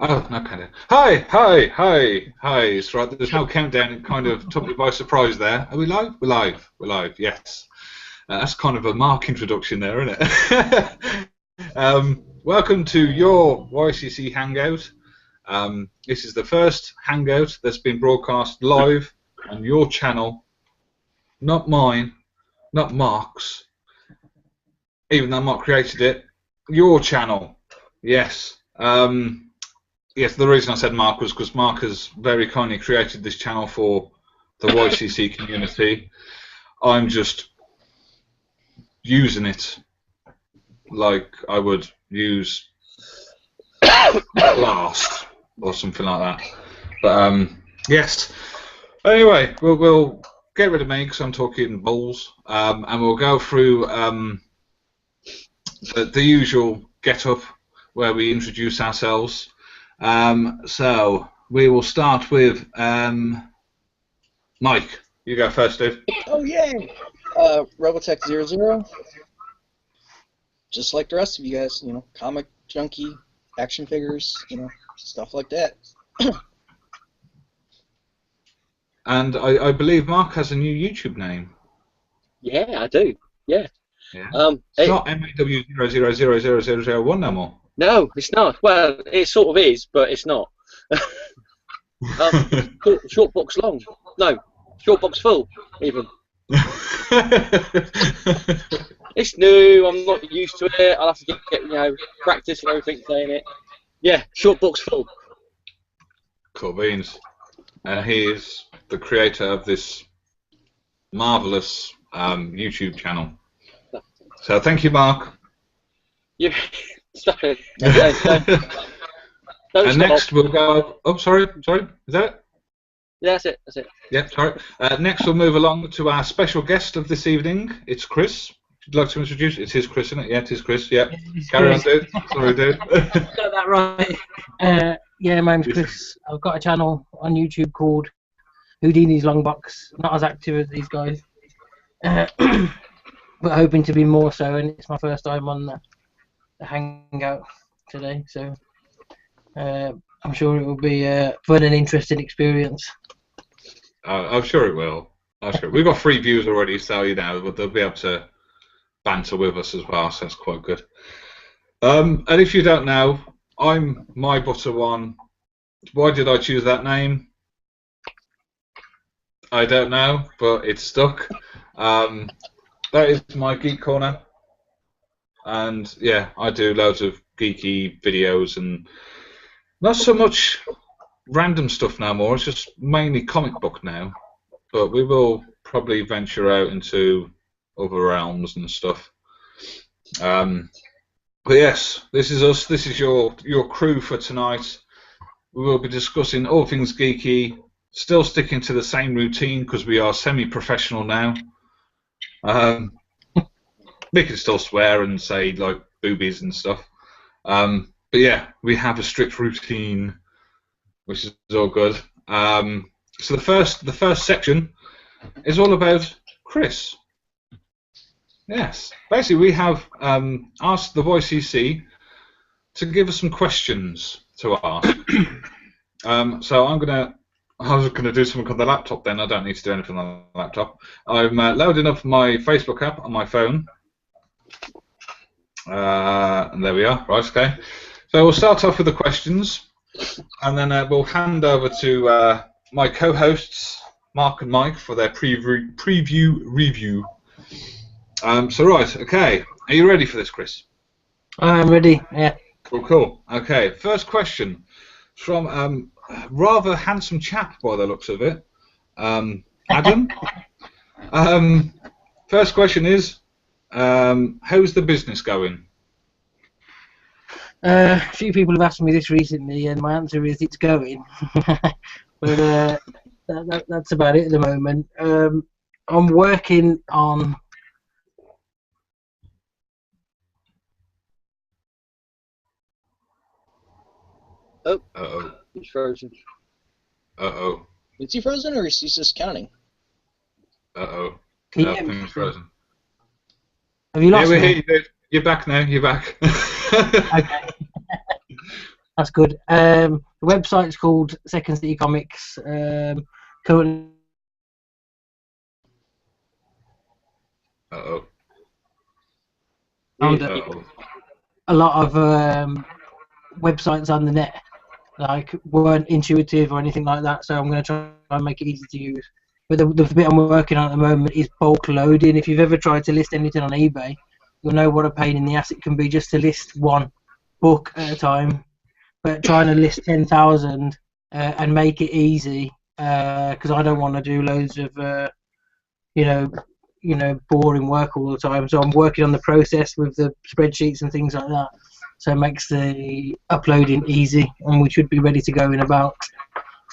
Oh, no countdown. Hi. It's right. There's no countdown. It kind of took me by surprise there. Are we live? We're live. We're live. Yes. That's kind of a Mark introduction there, isn't it? Welcome to your YCC Hangout. This is the first Hangout that's been broadcast live on your channel, not mine, not Mark's, even though Mark created it. Your channel. Yes. Yes, the reason I said Mark was because Mark has very kindly created this channel for the Y.C.C community. I'm just using it like I would use Blast or something like that. But yes. Anyway, we'll get rid of me because I'm talking bulls, and we'll go through the usual get-up where we introduce ourselves. So we will start with Mike. You go first, Steve. Oh yay! Robotech00. Just like the rest of you guys, comic junkie, action figures, stuff like that. And I believe Mark has a new YouTube name. Yeah, I do. Yeah. It's not MAW000001 no more. No, it's not. Well, it sort of is, but it's not. Short box long. No, short box full, even. It's new. I'm not used to it. I'll have to get practice and everything saying it. Yeah, short box full. Cool beans. And he is the creator of this marvelous YouTube channel. So thank you, Mark. Yeah. Stop it. And next we'll go. Oh, sorry. Is that it? Yeah, that's it. Yeah, sorry. Next we'll move along to our special guest of this evening. It's Chris. Would you like to introduce? It is Chris, isn't it? Yeah, it is Chris. Yeah. Carry on, dude. Sorry, dude. Got that right. Yeah, my name's Chris. I've got a channel on YouTube called Houdini's Longbox. Not as active as these guys, but hoping to be more so. And it's my first time on the Hangout today, so I'm sure it will be a fun and interesting experience. I'm sure it will. We've got 3 views already, so they'll be able to banter with us as well. So that's quite good. And if you don't know, I'm My Butter One. Why did I choose that name? I don't know, but it's stuck. That is my Geek Corner. And yeah, I do loads of geeky videos and not so much random stuff no more. It's just mainly comic book now. But we will probably venture out into other realms and stuff. But yes, this is us. This is your crew for tonight. We will be discussing all things geeky. Still sticking to the same routine because we are semi-professional now. We can still swear and say like boobies and stuff, but yeah, we have a strict routine, which is all good. So the first section is all about Chris. Yes, basically we have asked the YCC to give us some questions to ask. So I was gonna do something on the laptop. Then I don't need to do anything on the laptop. I'm loading up my Facebook app on my phone. And there we are. Right, okay. So we'll start off with the questions, and then we'll hand over to my co-hosts, Mark and Mike, for their preview review. So right, okay. Are you ready for this, Chris? I'm ready. Yeah. Cool. Okay. First question from rather handsome chap by the looks of it, Adam. First question is. How's the business going? A few people have asked me this recently, and my answer is it's going. But that's about it at the moment. I'm working on. Uh-oh. He's frozen. Uh-oh. Is he frozen or is he just counting? Uh-oh. Can you hear me? Everything's frozen. Have you lost Yeah, we me? hear you, dude. You're back now. You're back. Okay. That's good. The website's called Second City Comics. Currently, Uh-oh. found Uh-oh. a lot of websites on the net like weren't intuitive or anything like that. So I'm going to try and make it easy to use. But the bit I'm working on at the moment is bulk loading. If you've ever tried to list anything on eBay, you'll know what a pain in the ass it can be just to list one book at a time. But trying to list 10,000 and make it easy, because I don't want to do loads of you know boring work all the time. So I'm working on the process with the spreadsheets and things like that. So it makes the uploading easy, and we should be ready to go in about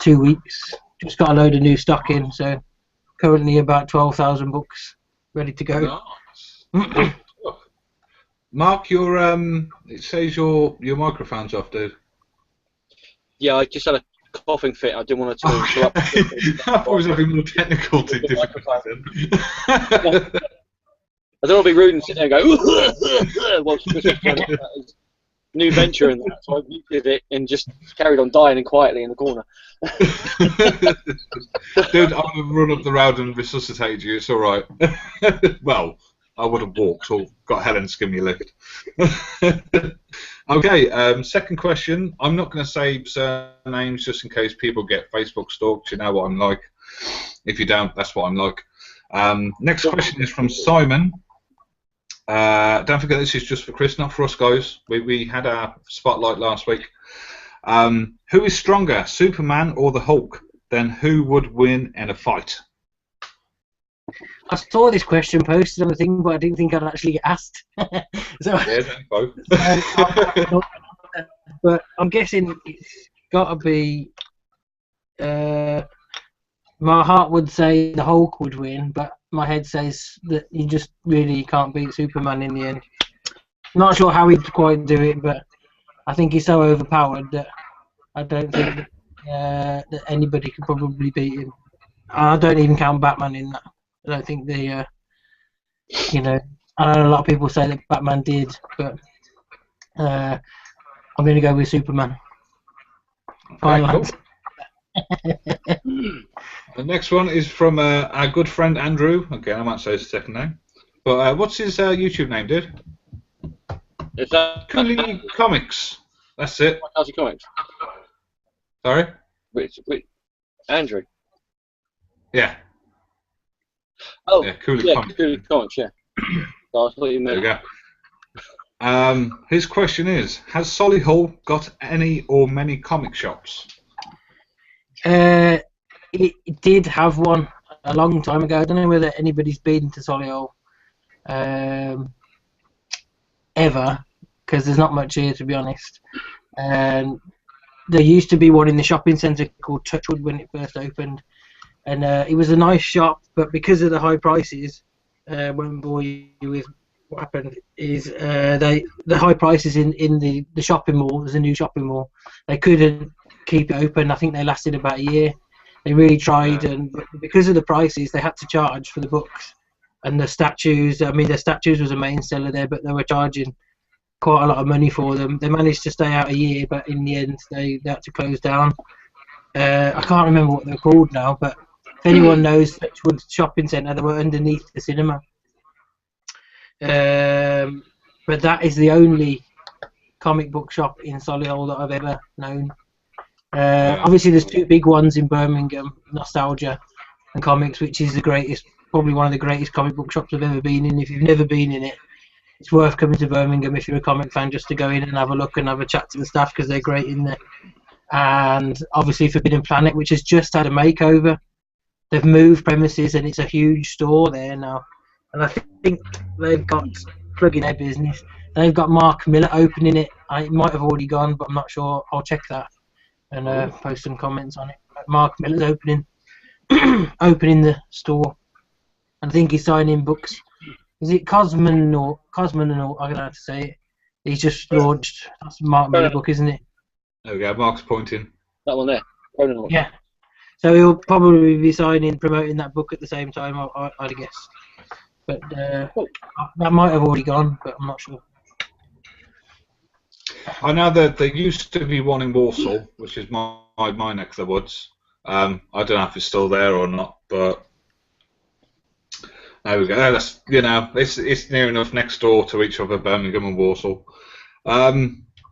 2 weeks. Just got a load of new stock in, so currently about 12,000 books ready to go. Nice. Mark, it says your microphone's off, dude. Yeah, I just had a coughing fit. I didn't want to interrupt. I was having more technical difficulties then. I don't want to be rude and sit there and go whilst Chris was trying to his new venture, and that, so I muted it and just carried on dying quietly in the corner. Dude, I would have run up the road and resuscitated you. It's all right. Well, I would have walked or got Helen to give me a lift. Okay, second question. I'm not going to say surnames just in case people get Facebook stalked. You know what I'm like. If you don't, that's what I'm like. Next question is from Simon. Don't forget this is just for Chris, not for us guys. We had our spotlight last week. Who is stronger, Superman or the Hulk? Then who would win in a fight? I saw this question posted on the thing, but I didn't think I'd actually get asked. So, Yeah, both. but I'm guessing it's got to be. My heart would say the Hulk would win, but my head says that you just really can't beat Superman in the end. Not sure how he'd quite do it, but I think he's so overpowered that I don't think that anybody could probably beat him. I don't even count Batman in that. I don't think I know a lot of people say that Batman did, but I'm going to go with Superman. Okay, cool. The next one is from our good friend Andrew. Again, I might say his second name. But what's his YouTube name, dude? Is that Cooley Comics. That's it. How's he comics? Sorry? Which Andrew? Yeah. Oh, Yeah, Cooley yeah, Comics. Cooley Comics, yeah. So I thought you There meant. we go. His question is, has Solihull got any or many comic shops? It did have one a long time ago. I don't know whether anybody's been to Solihull ever, because there's not much here, to be honest. There used to be one in the shopping centre called Touchwood when it first opened, and it was a nice shop, but because of the high prices, won't bore you with what happened is the high prices in the shopping mall. There's a new shopping mall. They couldn't keep it open. I think they lasted about a year. They really tried, and because of the prices, they had to charge for the books and the statues. I mean, the statues was a main seller there, but they were charging quite a lot of money for them. They managed to stay out a year, but in the end, they had to close down. I can't remember what they're called now, but if anyone knows Touchwood Shopping Centre, they were underneath the cinema. But that is the only comic book shop in Solihull that I've ever known. Obviously, there's two big ones in Birmingham, Nostalgia and Comics, which is the greatest, probably one of the greatest comic book shops I've ever been in. If you've never been in it, it's worth coming to Birmingham if you're a comic fan, just to go in and have a look and have a chat to the staff, because they're great in there. And obviously Forbidden Planet, which has just had a makeover. They've moved premises and it's a huge store there now. And I think they've got, plugging their business, they've got Mark Miller opening it. It might have already gone, but I'm not sure. I'll check that and post some comments on it. But Mark Miller's opening the store. And I think he's signing books. Is it Cosman or I don't know how to say it. He's just launched. That's Mark Miller book, isn't it? There we go. Mark's pointing. That one there. Yeah. So he'll probably be promoting that book at the same time, I'd guess. But that might have already gone, but I'm not sure. I know that there used to be one in Warsaw, which is my neck of the woods. I don't know if it's still there or not, but there we go. That's, it's near enough next door to each other, Birmingham and Warsaw.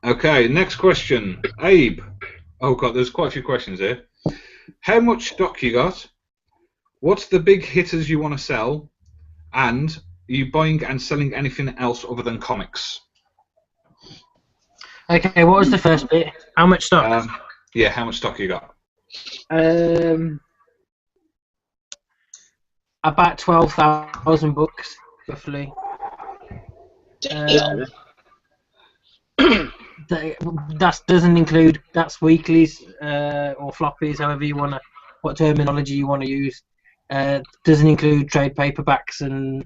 Okay, next question, Abe. Oh God, there's quite a few questions here. How much stock you got? What's the big hitters you want to sell? And are you buying and selling anything else other than comics? Okay, what was the first bit? How much stock? Yeah, how much stock you got? About 12,000 books, roughly. Damn. That doesn't include, that's weeklies or floppies, however you want to, what terminology you want to use. Doesn't include trade paperbacks and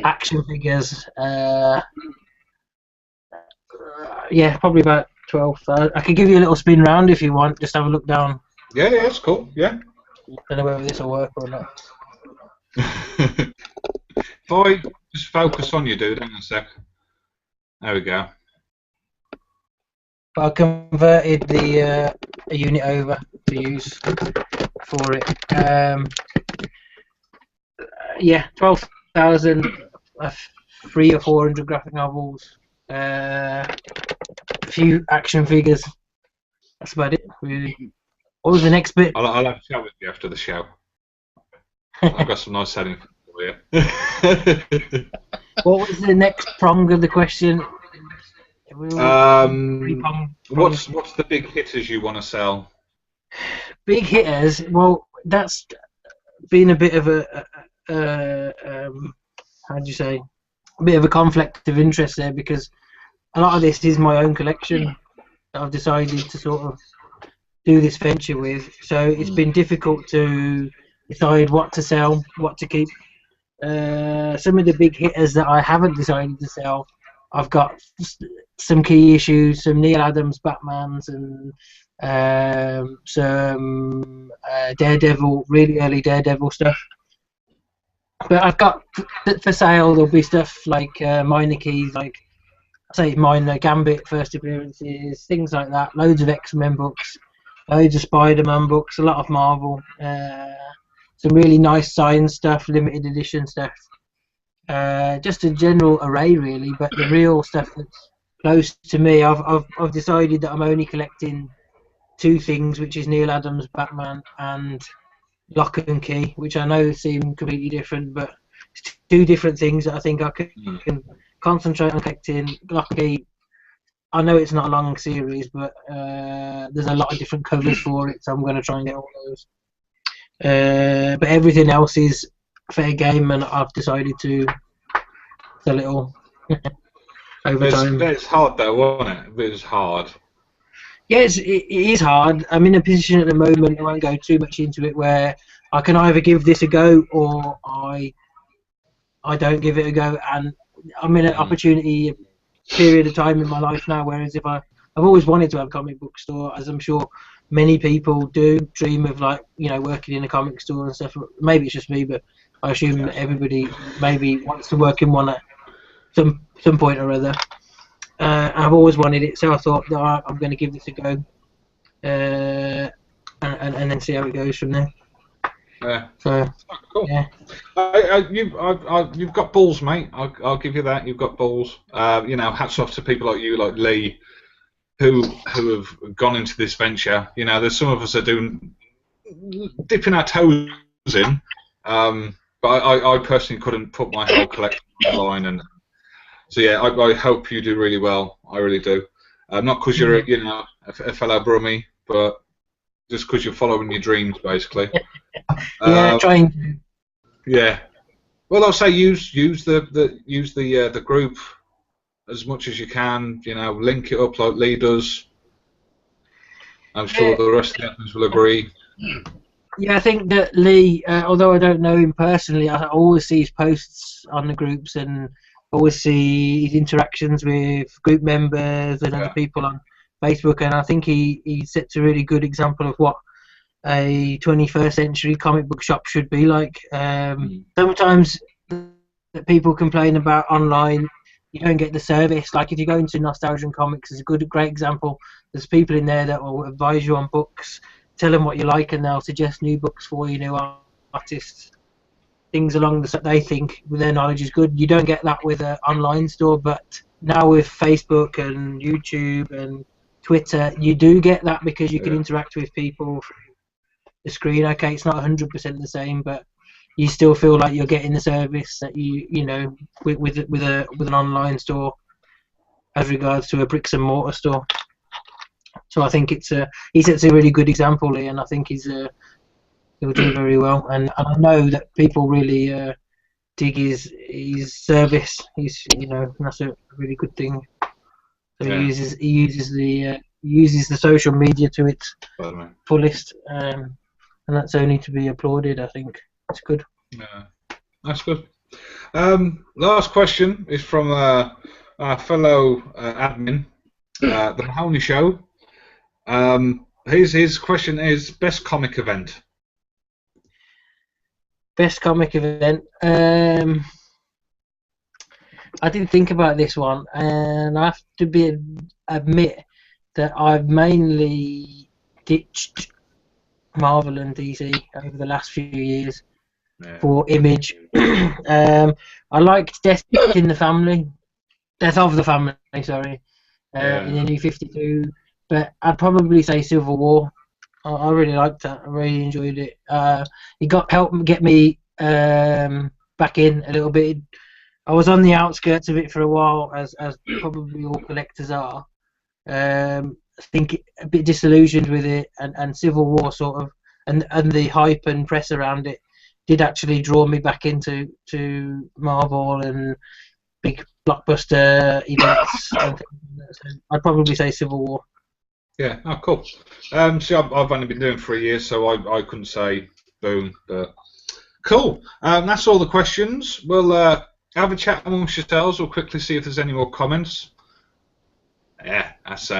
action figures. Yeah, probably about 12,000. I could give you a little spin round if you want. Just have a look down. Yeah, it's cool. Yeah. Don't know whether this will work or not. If I just focus on you, dude, hang on a sec. There we go. But I converted the a unit over to use for it. Yeah, 12,000, 300 or 400 graphic novels, a few action figures. That's about it, really. What was the next bit? I'll have a chat with you after the show. I've got some nice settings for you. What was the next prong of the question? What's the big hitters you want to sell? Big hitters. Well, that's been a bit of a how do you say? A bit of a conflict of interest there, because a lot of this is my own collection that I've decided to sort of do this venture with. So it's been difficult to decide what to sell, what to keep. Some of the big hitters that I haven't decided to sell, I've got some key issues, some Neil Adams Batmans, and some Daredevil, really early Daredevil stuff. But I've got for sale, there'll be stuff like minor keys, like say minor Gambit first appearances, things like that. Loads of X-Men books, loads of Spider-Man books, a lot of Marvel. Some really nice science stuff, limited edition stuff. Just a general array, really. But the real stuff that's close to me, I've decided that I'm only collecting two things, which is Neil Adams Batman and Lock and Key, which I know seem completely different, but it's two different things that I think I can concentrate on collecting. Lock and Key, I know it's not a long series, but there's a lot of different covers for it, so I'm going to try and get all those. But everything else is fair game, and I've decided to sell it all over time. It's hard though, wasn't it? It's hard. Yes, it is hard. I'm in a position at the moment, I won't go too much into it, where I can either give this a go or I don't give it a go, and I'm in an opportunity period of time in my life now, whereas if I've always wanted to have a comic book store, as I'm sure many people do, dream of, like, working in a comic store and stuff. Maybe it's just me, but I assume that everybody maybe wants to work in one at some point or other. I've always wanted it, so I thought that I'm going to give this a go, and then see how it goes from there. Yeah. So, cool. Yeah. You've got balls, mate. I'll give you that. You've got balls. Hats off to people like you, like Lee, who have gone into this venture. There's some of us are dipping our toes in, but I personally couldn't put my whole collection online, and so yeah, I hope you do really well. I really do. Not because you're a fellow Brummie, but just because you're following your dreams, basically. Yeah, trying to. Yeah. Well, I'll say use the group as much as you can. Link it up like Lee does. I'm sure the rest of the admins will agree. Yeah, I think that Lee, although I don't know him personally, I always see his posts on the groups and always see his interactions with group members and other people on Facebook, and I think he sets a really good example of what a 21st century comic book shop should be like. Sometimes that people complain about online you don't get the service. Like if you go into Nostalgia and Comics, it's a great example. There's people in there that will advise you on books, tell them what you like, and they'll suggest new books for you, new artists, things along the they think with their knowledge is good. You don't get that with an online store, but now with Facebook and YouTube and Twitter, you do get that because you can interact with people through the screen. Okay, it's not 100% the same, but you still feel like you're getting the service that you know with an online store as regards to a bricks and mortar store. So I think he sets a really good example here, and I think he'll do very well. And I know that people really dig his service. That's a really good thing. So he uses the social media to its fullest, and that's only to be applauded. I think it's good. Yeah, that's good. Last question is from our fellow admin, the Mahoney Show. His question is best comic event. Best comic event. I didn't think about this one, and I have to admit that I've mainly ditched Marvel and DC over the last few years for Image. I liked Death of the Family, sorry, in the New 52, but I'd probably say Civil War. I really liked that. I really enjoyed it. It helped get me back in a little bit. I was on the outskirts of it for a while, as probably all collectors are. I think a bit disillusioned with it, and Civil War sort of, and the hype and press around it did actually draw me back into Marvel and big blockbuster events. And things like that. So I'd probably say Civil War. Yeah, oh, cool. See, I've only been doing 3 years, so I couldn't say boom, but cool. That's all the questions. We'll have a chat amongst yourselves. We'll quickly see if there's any more comments. Yeah, that's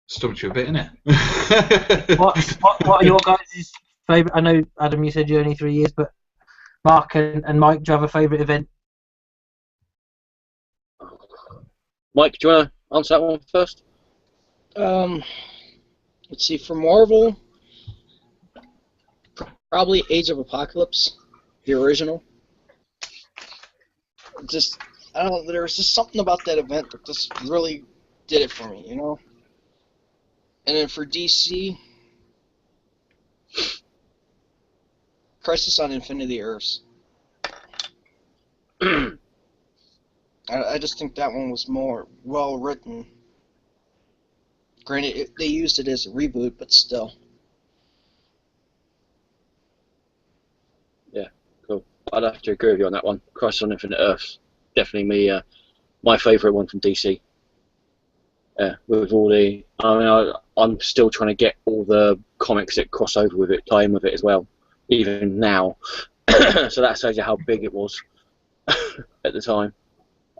stumped you a bit, innit? What are your guys' favourite? I know, Adam, you said you're only 3 years, but Mark and Mike, do you have a favourite event? Mike, do you want to answer that one first? Let's see. For Marvel, probably Age of Apocalypse, the original. I don't know. There was just something about that event that just really did it for me, you know. And then for DC, Crisis on Infinity Earths. I just think that one was more well written. Granted, they used it as a reboot, but still. Yeah, cool. I'd have to agree with you on that one. Crisis on Infinite Earths, definitely my favourite one from DC. Yeah, with all the, I'm still trying to get all the comics that cross over with it, tie in with it as well, even now. So that shows you how big it was at the time.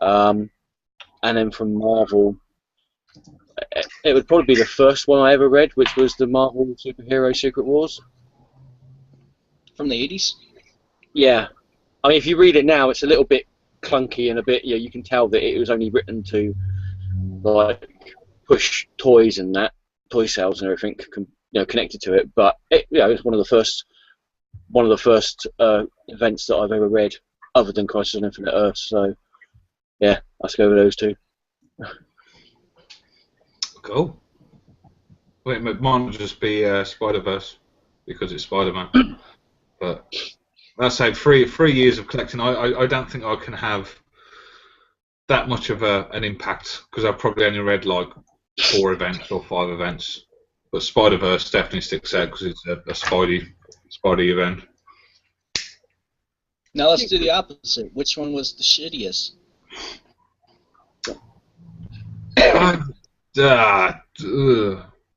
And then from Marvel, it would probably be the first one I ever read, which was the Marvel Superhero Secret Wars. From the 80s? Yeah. I mean, if you read it now, it's a little bit clunky and a bit, you can tell that it was only written to, like, push toys and that, toy sales and everything, connected to it. But it was one of the first events that I've ever read, other than Crisis on Infinite Earths. So, yeah, let's go with those two. Cool. Wait, mine would just be Spider-Verse, because it's Spider-Man. But let's say 3 years of collecting, I don't think I can have that much of an impact, because I've probably only read like 4 events or 5 events. But Spider-Verse definitely sticks out because it's a Spidey event. Now let's do the opposite. Which one was the shittiest?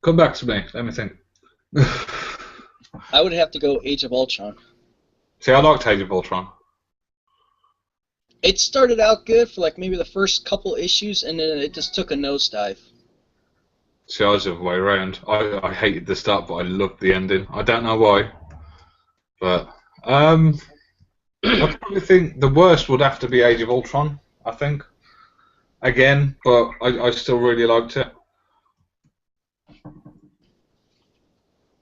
Come back to me. Let me think. I would have to go Age of Ultron. See, I liked Age of Ultron. It started out good for like maybe the first couple issues, and then it just took a nosedive. See, I was the other way around. I hated the start, but I loved the ending. I don't know why. But I probably think the worst would have to be Age of Ultron, I think. again, but I still really liked it.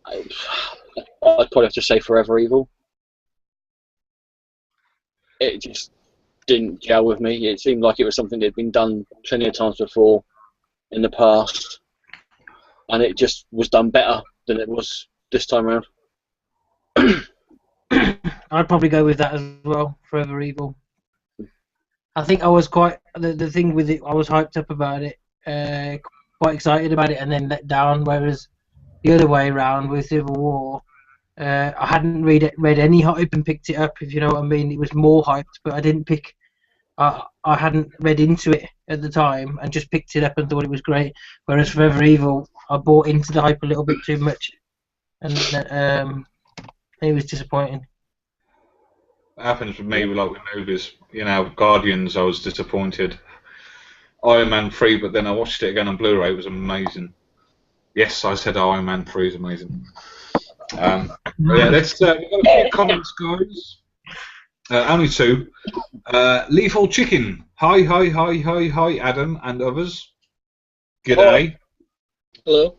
I'd probably have to say Forever Evil. It just didn't gel with me. It seemed like it was something that had been done plenty of times before in the past, and it just was done better than it was this time around. I'd probably go with that as well, Forever Evil. I think I was quite the thing with it. I was hyped up about it, quite excited about it, and then let down. Whereas the other way around with Civil War, I hadn't read any hype and picked it up. If you know what I mean, it was more hyped, but I didn't pick. I hadn't read into it at the time and just picked it up and thought it was great. Whereas Forever Evil, I bought into the hype a little bit too much, and it was disappointing. It happens with me with movies. You know, Guardians, I was disappointed. Iron Man 3, but then I watched it again on Blu-ray. It was amazing. Yes, I said Iron Man 3 is amazing. Yeah, we've got a few comments, guys. Only two. Lethal Chicken. Hi, Adam and others. G'day. Hello.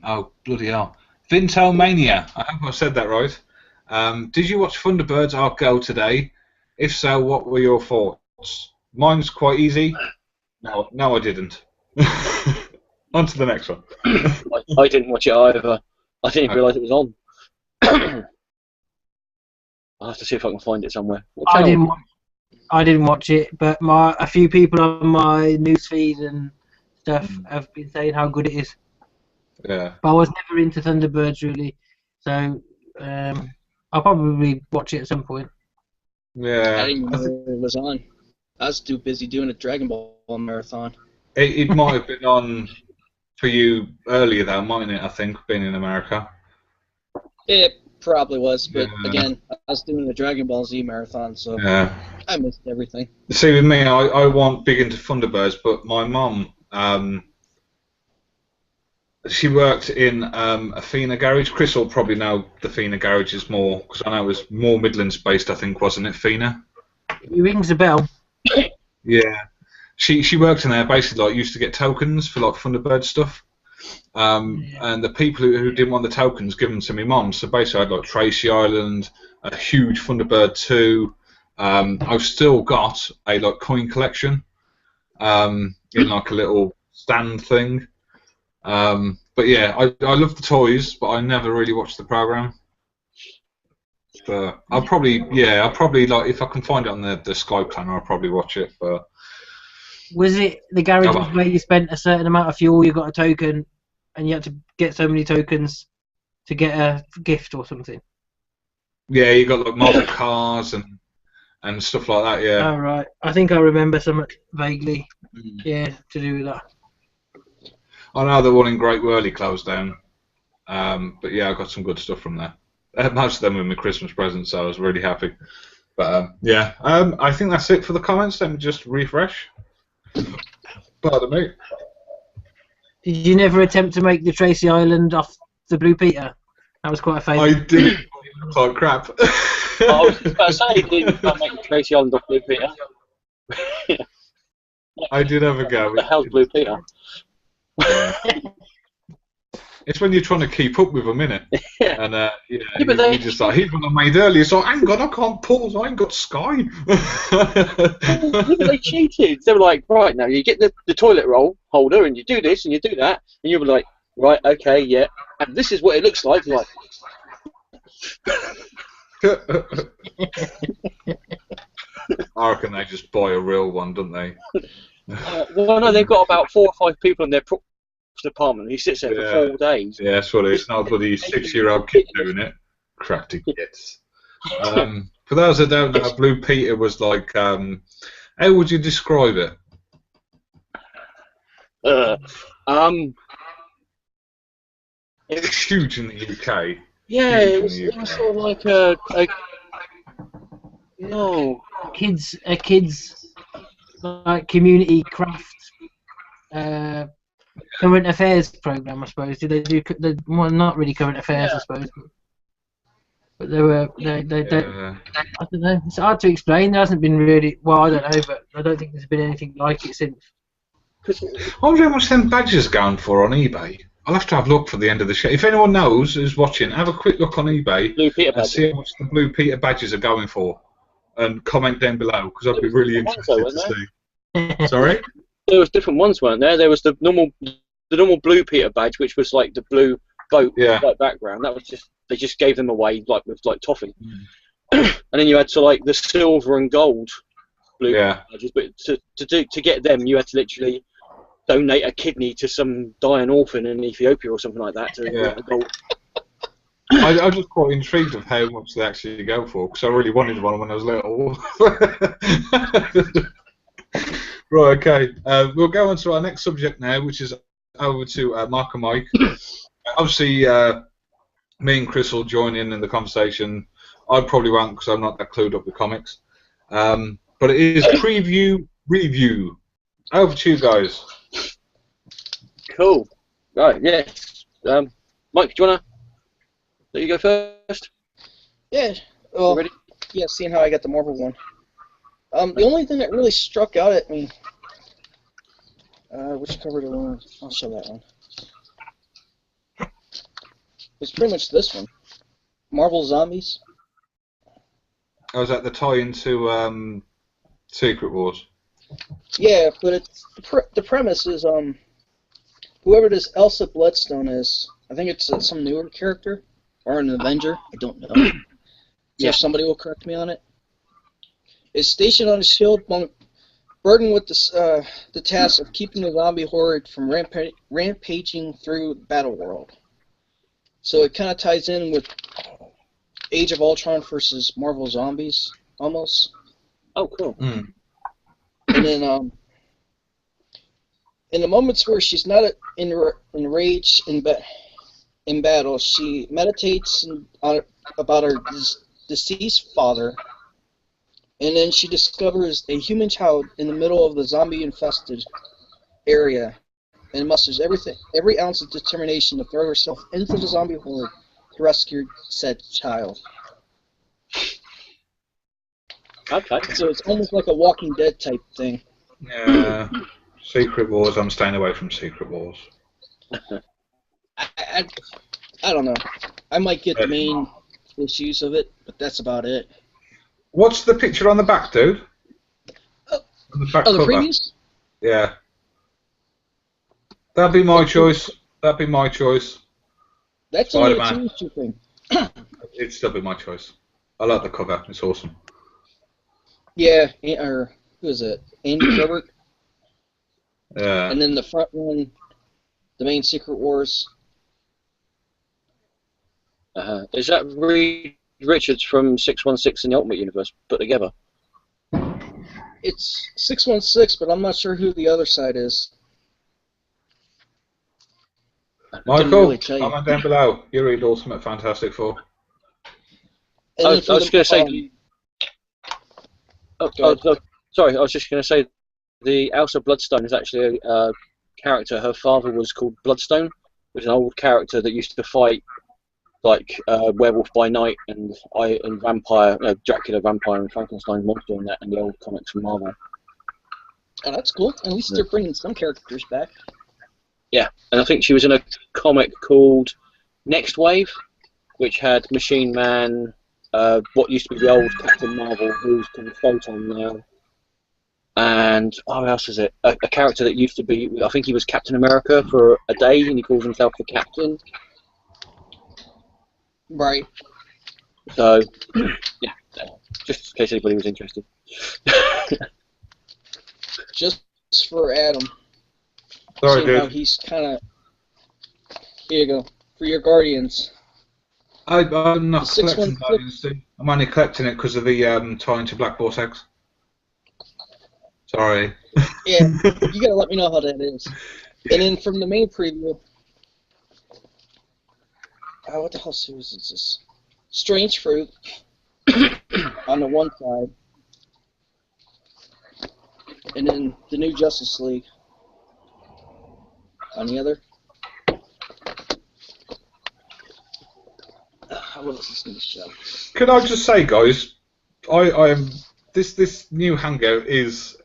Oh, bloody hell. Vintel Mania. I hope I said that right. Did you watch Thunderbirds Arc Girl today? If so, what were your thoughts? Mine's quite easy. No, I didn't. On to the next one. I didn't watch it either. I didn't even realise it was on. I'll have to see if I can find it somewhere. I didn't watch it, but a few people on my newsfeed and stuff have been saying how good it is. Yeah. But I was never into Thunderbirds really, so I'll probably watch it at some point. Yeah. I didn't know it was on. I was too busy doing a Dragon Ball marathon. It might have been on for you earlier, though, mightn't it? I think, being in America. It probably was, but again, I was doing a Dragon Ball Z marathon, so I missed everything. See, with me, I wasn't big into Thunderbirds, but my mum, she worked in a Fina garage. Chris will probably know the Fina garages more, because I know it was more Midlands-based, I think, wasn't it, Fina? It rings a bell. Yeah. She worked in there, basically, used to get tokens for, Thunderbird stuff. And the people who didn't want the tokens, give them to my mum. So basically, I had, Tracy Island, a huge Thunderbird 2. I've still got a, coin collection in, a little stand thing. But yeah, I love the toys, but I never really watched the program. So I'll probably if I can find it on the Sky Planner, I'll probably watch it. But was it the garage where you spent a certain amount of fuel, you got a token, and you had to get so many tokens to get a gift or something? Yeah, you got model cars and stuff like that. Yeah. Oh right, I think I remember something vaguely. Yeah, to do with that. I know the one in Great Whirley closed down, but yeah, I got some good stuff from there. Most of them were my Christmas presents, so I was really happy. But yeah, I think that's it for the comments. Let me just refresh. Pardon me. Did you never attempt to make the Tracy Island off the Blue Peter? That was quite a favourite. I did. It looked like crap. I was just about to say, did not make the Tracy Island off Blue Peter. I did have a go. What the hell's Blue Peter? Yeah. It's when you're trying to keep up with them, innit? Yeah. And but you just even I made earlier, so hang on, I can't pause, I ain't got Sky. They cheated. They were like, right, now you get the toilet roll holder and you do this and you do that, and you were like, right, okay, yeah, and this is what it looks like. You're like, I reckon they just buy a real one, don't they? well, no, they've got about 4 or 5 people in their department. He sits there for 4 days. Yeah, that's what it is. Not a bloody 6-year-old kid doing it. Crafty kids. For those that don't know, Blue Peter was like, how would you describe it? It was huge in the UK. Yeah, it was sort of like a kids like community craft current affairs program, I suppose. Did they do well, not really current affairs, I suppose, but they I don't know. It's hard to explain. There hasn't been really. Well, I don't know, but I don't think there's been anything like it since. 'cause I wonder how much them badges are going for on eBay. I'll have to have a look for the end of the show. If anyone knows who's watching, have a quick look on eBay Blue Peter and badge. see how much the Blue Peter badges are going for. And comment down below, because I'd be really interested to see. Sorry? There was different ones, weren't there? There was the normal Blue Peter badge, which was like the blue boat like background. That was just they just gave them away like with like toffee. And then you had to like the silver and gold Blue Peter badges, but to get them, you had to literally donate a kidney to some dying orphan in Ethiopia or something like that to get the gold. I was just quite intrigued of how much they actually go for, because I really wanted one when I was little. Right, okay. We'll go on to our next subject now, which is over to Mark and Mike. Obviously, me and Chris will join in the conversation. I probably won't, because I'm not that clued up with comics. But it is preview review. Over to you guys. Cool. Right, yes. Mike, do you want to let you go first? Yeah. Well, Ready? yeah, seeing how I got the Marvel one. The only thing that really struck out at me, which cover do I want? I'll show that one. It's pretty much this one. Marvel Zombies. I was at the tie into Secret Wars. Yeah, but it's the premise is whoever this Elsa Bloodstone is, I think it's some newer character or an Avenger. I don't know. So somebody will correct me on it. Is stationed on a shield, burdened with the task of keeping the zombie horde from rampaging through the battle world. So it kind of ties in with Age of Ultron versus Marvel Zombies, almost. Oh, cool. Mm. And then, in the moments where she's not enraged in battle, she meditates about her deceased father. And then she discovers a human child in the middle of the zombie-infested area, and musters every ounce of determination to throw herself into the zombie horde to rescue said child. Okay. So it's almost like a Walking Dead type thing. Yeah. Secret Wars. I'm staying away from Secret Wars. I don't know. I might get the main issues of it, but that's about it. What's the picture on the back, dude? On the back Oh, the cover. previews? Yeah. That'd be my choice. That'd be my choice. That's only a Spider-Man. 2-issue thing. It'd still be my choice. I like the cover. It's awesome. Yeah, or who is it? Andy Gilbert. Yeah. And then the front one, the main Secret Wars. Is that Reed Richards from 616 in the Ultimate Universe put together? It's 616, but I'm not sure who the other side is. Michael, really tell you. comment down below. You read Ultimate Fantastic Four. And I then was for just going to say... Go ahead. Sorry, I was just going to say the Elsa Bloodstone is actually a character. Her father was called Bloodstone, which is an old character that used to fight like Werewolf by Night and Vampire, Dracula, Vampire, and Frankenstein monster in that in the old comics from Marvel. Oh, that's cool. At least they're bringing some characters back. Yeah, and I think she was in a comic called Next Wave, which had Machine Man, what used to be the old Captain Marvel, who's called Photon now, and what else is it? A character that used to be, I think he was Captain America for a day, and he calls himself the Captain. Right. So, yeah, just in case anybody was interested. Just for Adam. Sorry, Seeing how dude. he's kind of... Here you go. For your Guardians. I'm not The collecting 616. Guardians. I'm only collecting it because of the tie into Black Vortex. Sorry. Yeah, you gotta let me know how that is. Yeah. And then from the main preview... what the hell series is this? Strange Fruit on the one side. And then the new Justice League on the other. What else is in the show? Can I just say, guys, I am this new hangout is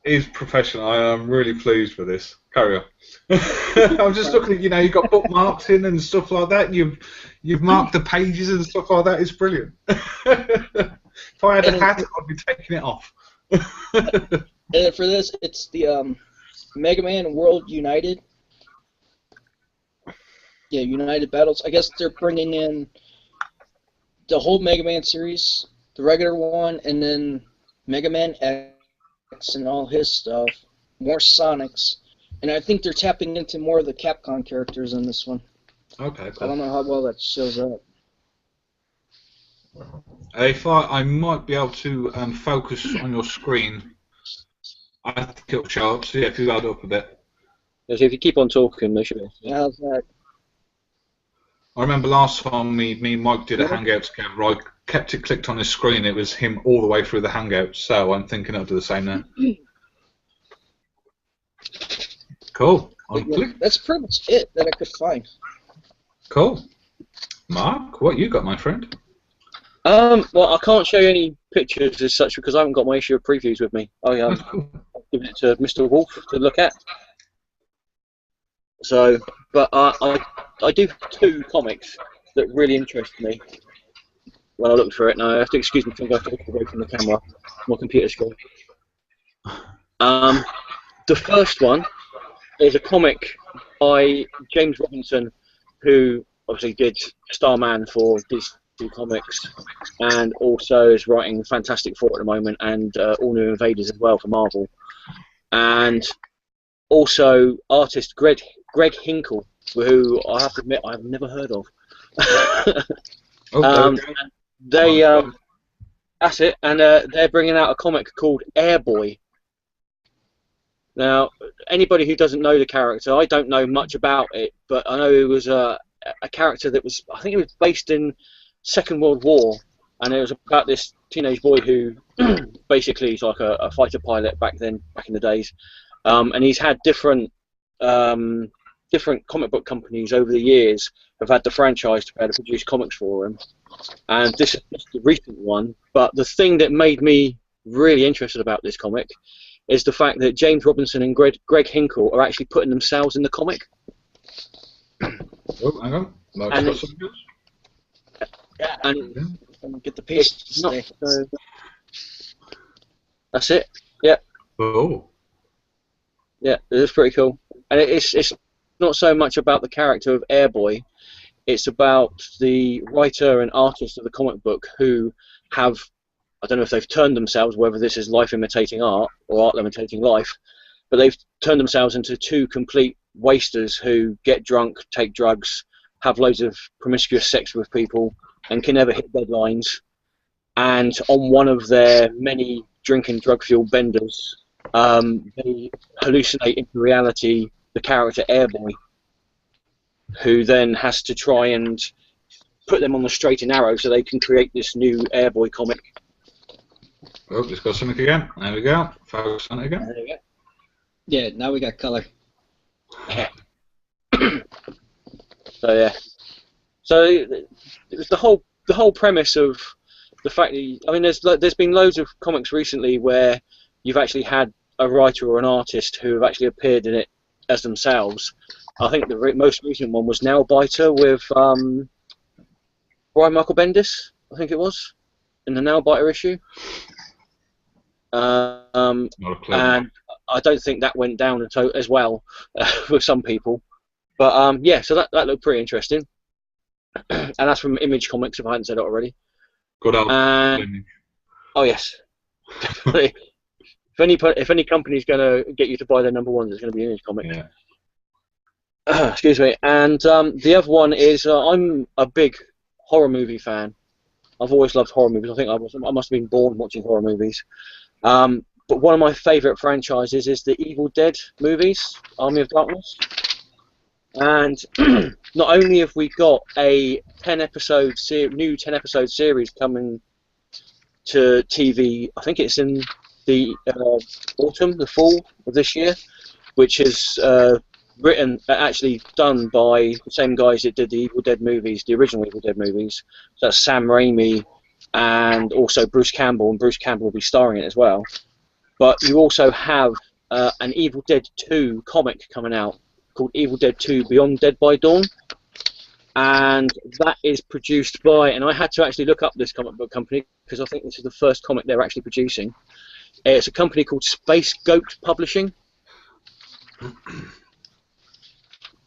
He's professional. I am really pleased with this. Carry on. I'm just looking at, you've got bookmarks in and stuff like that. You've marked the pages and stuff like that. It's brilliant. If I had a hat, I'd be taking it off. And for this, it's the Mega Man World United. Yeah, United Battles. I guess they're bringing in the whole Mega Man series, the regular one, and then Mega Man X and all his stuff. More Sonics. And I think they're tapping into more of the Capcom characters in this one. Okay, cool. I don't know how well that shows up. If I might be able to focus on your screen, I think it'll show up. So yeah, if you load up a bit. So if you keep on talking, they should. How's that? I remember last time me and Mike did a Hangout together, I kept it clicked on his screen. It was him all the way through the Hangout. So I'm thinking I'll do the same now. Cool. That's pretty much it that I could find. Cool. Mark, what you got, my friend? Well, I can't show you any pictures as such because I haven't got my issue of previews with me. I'll give it to Mr. Wolf to look at. So, but I do have two comics that really interest me when I look for it. Now I have to excuse me because I have to look away from the camera, my computer screen. The first one is a comic by James Robinson, who obviously did Starman for DC Comics, and also is writing Fantastic Four at the moment, and All New Invaders as well for Marvel, and also artist Greg Hinkle, who I have to admit I've never heard of. That's it, and they're bringing out a comic called Airboy. Now, anybody who doesn't know the character, I don't know much about it, but I know it was a character that was, I think it was based in Second World War, and it was about this teenage boy who basically is like a fighter pilot back in the days, and he's had different comic book companies over the years have had the franchise to be able to produce comics for him, and this is just the recent one. But the thing that made me really interested about this comic is the fact that James Robinson and Greg Hinkle are actually putting themselves in the comic. Oh, hang on. Mark's got something else? Yeah, and get the page to stay. That's it. Yeah. Oh. Yeah, it's pretty cool. And it's not so much about the character of Airboy, it's about the writer and artist of the comic book who have, I don't know if they've turned themselves, whether this is life imitating art or art imitating life, but they've turned themselves into two complete wasters who get drunk, take drugs, have loads of promiscuous sex with people, and can never hit deadlines. And on one of their many drink and drug-fueled benders, they hallucinate into reality the character Airboy, who then has to try and put them on the straight and narrow so they can create this new Airboy comic. Oh, it's got something again. There we go. Focus on it again. There we go. Yeah, now we got color. So yeah. So it was the whole premise of the fact that I mean, there's been loads of comics recently where you've actually had a writer or an artist who have actually appeared in it as themselves. I think the most recent one was Nailbiter with Brian Michael Bendis, I think it was, in the Nailbiter issue. And I don't think that went down as well with some people. But yeah, so that looked pretty interesting. And that's from Image Comics, if I hadn't said it already. Good old oh yes. If any company's going to get you to buy their number one, it's going to be Image Comics. Yeah. Excuse me. And the other one is I'm a big horror movie fan. I've always loved horror movies. I think I must have been born watching horror movies. But one of my favourite franchises is the Evil Dead movies, Army of Darkness. And not only have we got a new 10-episode series coming to TV, I think it's in the the fall of this year, which is actually done by the same guys that did the Evil Dead movies, the original Evil Dead movies. So that's Sam Raimi and also Bruce Campbell, and Bruce Campbell will be starring in it as well. but you also have an Evil Dead 2 comic coming out called Evil Dead 2 Beyond Dead by Dawn, and that is produced by, and I had to actually look up this comic book company because I think this is the first comic they're actually producing. It's a company called Space Goat Publishing,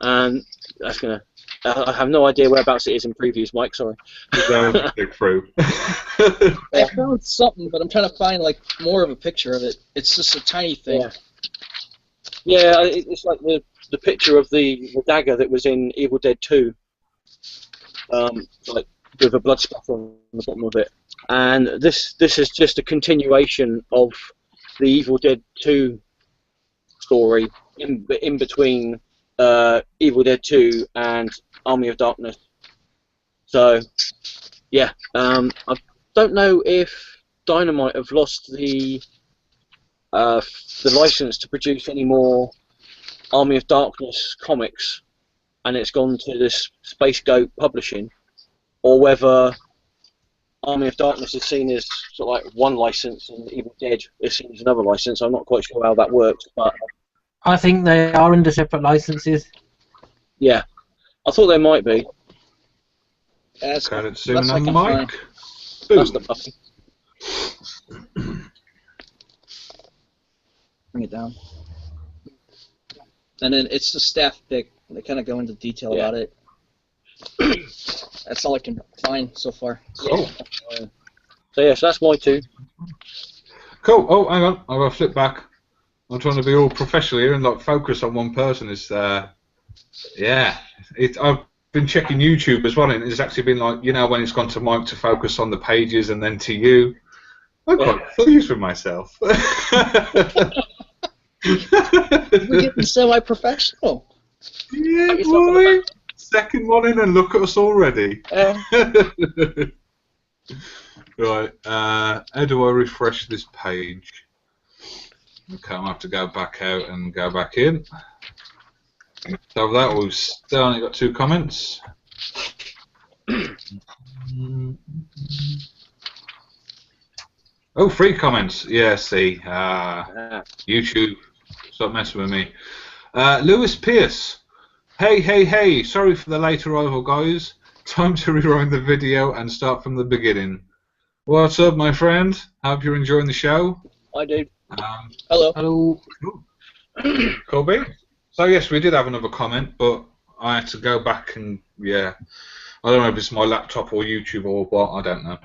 and that's gonna. I have no idea whereabouts it is in previews, Mike. Sorry. Click through. I found something, but I'm trying to find like more of a picture of it. It's just a tiny thing. Yeah, it's like the picture of the dagger that was in Evil Dead 2, like with a blood splatter on the bottom of it. And this is just a continuation of the Evil Dead 2 story in between Evil Dead 2 and Army of Darkness. So, yeah, I don't know if Dynamite have lost the license to produce any more Army of Darkness comics, and it's gone to this Space Goat Publishing, or whether Army of Darkness is seen as sort of like one license and Evil Dead is seen as another license. I'm not quite sure how that works, but I think they are under separate licenses. yeah, I thought they might be. That's Got it soon that's I on can mic. find. That's Boom. the puppy. Bring it down. And then it's the staff pick. They kind of go into detail about it. That's all I can find so far. Cool. So yeah, so that's my two. Cool. Oh, hang on. I've got to flip back. I'm trying to be all professional here and like focus on one person. It's yeah. I've been checking YouTube as well, and it's actually been like, you know, when it's gone to Mike to focus on the pages and then to you. I'm quite pleased with myself. We're getting semi-professional. Yeah, boy. Second one in and look at us already. Right. How do I refresh this page? Okay, I'm going to have to go back out and go back in. So that we've still only got 2 comments. Oh, 3 comments. Yeah, see. YouTube. Stop messing with me. Lewis Pierce. Hey. Sorry for the late arrival, guys. Time to rewind the video and start from the beginning. What's up, my friend? Hope you're enjoying the show. I do. Hello. Hello. Colby? So, yes, we did have another comment, but I had to go back and, yeah. I don't know if it's my laptop or YouTube or what, I don't know.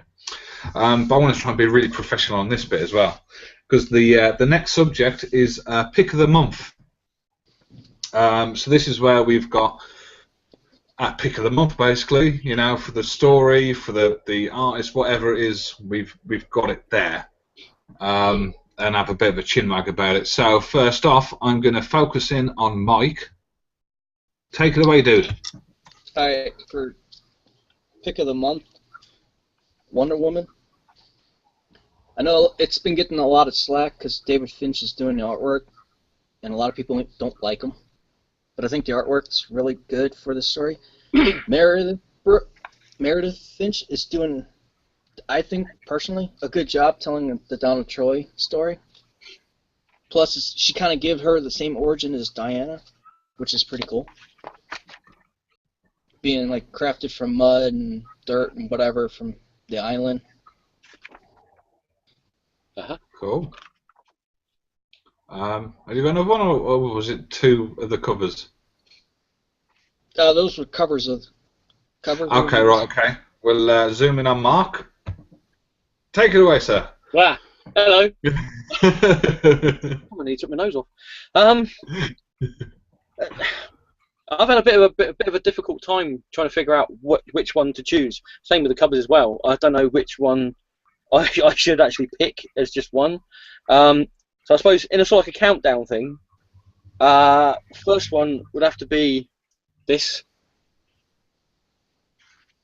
But I want to try and be really professional on this bit as well. Because the next subject is Pick of the Month. So this is where we've got Pick of the Month, basically, you know, for the story, for the artist, whatever it is, we've got it there. And have a bit of a chin wag about it. So first off, I'm going to focus in on Mike. Take it away, dude. Alright, for Pick of the Month, Wonder Woman. I know it's been getting a lot of slack because David Finch is doing the artwork, and a lot of people don't like him. But I think the artwork's really good for the story. Meredith Finch is doing, I think, personally, a good job telling the Donna Troy story. Plus, she kind of give her the same origin as Diana, which is pretty cool. Being, like, crafted from mud and dirt and whatever from the island. Cool. Have you got another one, or was it 2 of the covers? Those were covers. Okay, right, okay. We'll zoom in on Mark. Take it away, sir. Wow. Hello. I nearly took my nose off. I've had a bit of a difficult time trying to figure out which one to choose. Same with the covers as well. I don't know which one I should actually pick as just one. So I suppose in a sort of like a countdown thing, first one would have to be this.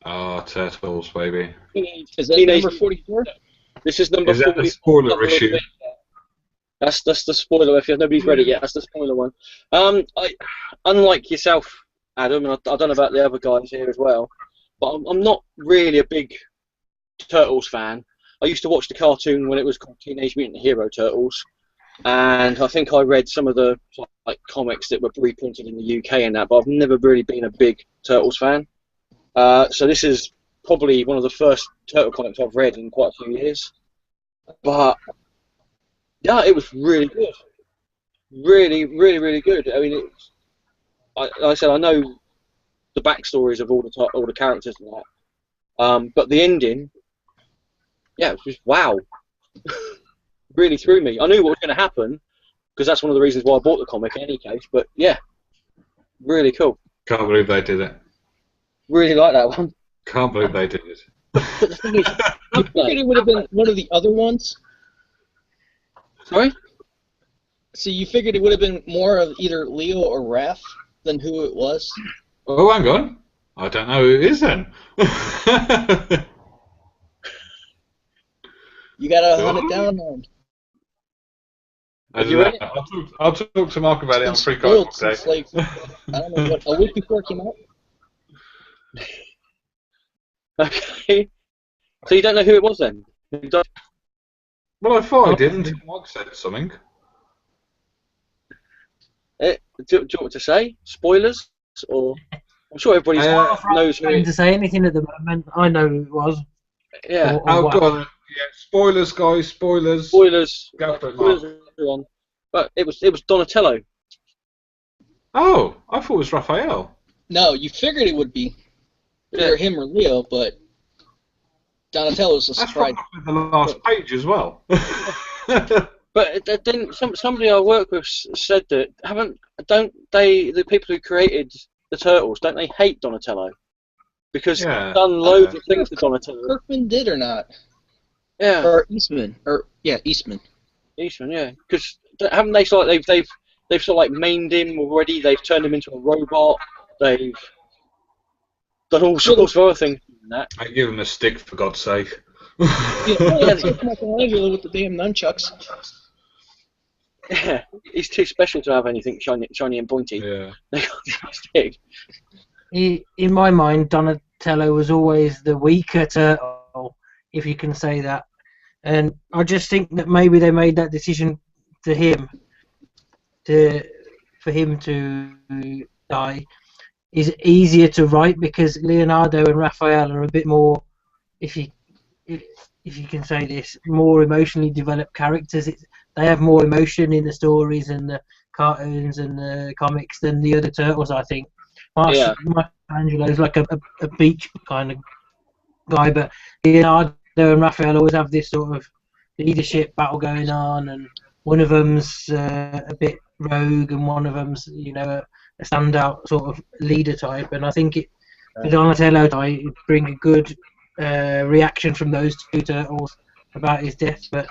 Oh, Turtles, baby. Is that number 44? This is number 44. Is that the spoiler issue? That's the spoiler. If nobody's read it yet, that's the spoiler one. Unlike yourself, Adam, and I don't know about the other guys here as well, but I'm not really a big Turtles fan. I used to watch the cartoon when it was called Teenage Mutant Hero Turtles, and I think I read some of the like comics that were reprinted in the UK and that, but I've never really been a big Turtles fan. So this is probably one of the first Turtle comics I've read in quite a few years. But yeah, it was really good. Really, really, really good. I mean, like I said, I know the backstories of all the characters and that, but the ending, yeah, it was just wow. Really threw me. I knew what was going to happen because that's one of the reasons why I bought the comic in any case. But yeah, really cool. Can't believe they did it. Really like that one. Can't believe they did it. But the thing is, I figured it would have been one of the other ones. sorry. So you figured it would have been more of either Leo or Raph than who it was? Oh, hang on. I don't know who it is then. You gotta hunt it down, man. I don't know. I'll talk to Mark about it on free card today. Since, like, I don't know, a week before it came out? Okay. So you don't know who it was then? Well, I thought I did until Mark said something. Do you want me to say spoilers, or I'm sure everybody knows who. To say anything at the moment, I know who it was. Yeah. Oh, go on. Yeah, spoilers, guys. Spoilers. Spoilers. Go for it, Mark. Spoilers, everyone. But it was Donatello. Oh, I thought it was Raphael. No, you figured it would be either him or Leo, but Donatello's a That's surprise. right on the last page as well. But then somebody I work with said that the people who created the Turtles, don't they hate Donatello? Because they've done loads of things to Donatello. Kirkman did or not? Yeah. Or Eastman. Eastman. Eastman, yeah. Because haven't they sort of they've sort of like mained him already? They've turned him into a robot. They've done all sorts of other things. I give him a stick for God's sake. Yeah, it's like Michelangelo with the damn nunchucks. Yeah, he's too special to have anything shiny and pointy. Yeah. They got the stick. In my mind, Donatello was always the weaker turtle, if you can say that. And I just think that maybe they made that decision for him to die is easier to write because Leonardo and Raphael are a bit more, if you can say this, more emotionally developed characters. They have more emotion in the stories and the cartoons and the comics than the other turtles, I think. Michelangelo's like a beach kind of guy, but Leonardo and Raphael always have this sort of leadership battle going on, and one of them's a bit rogue and one of them's, a standout sort of leader type. And I think for Donatello it'd bring a good reaction from those two turtles about his death, but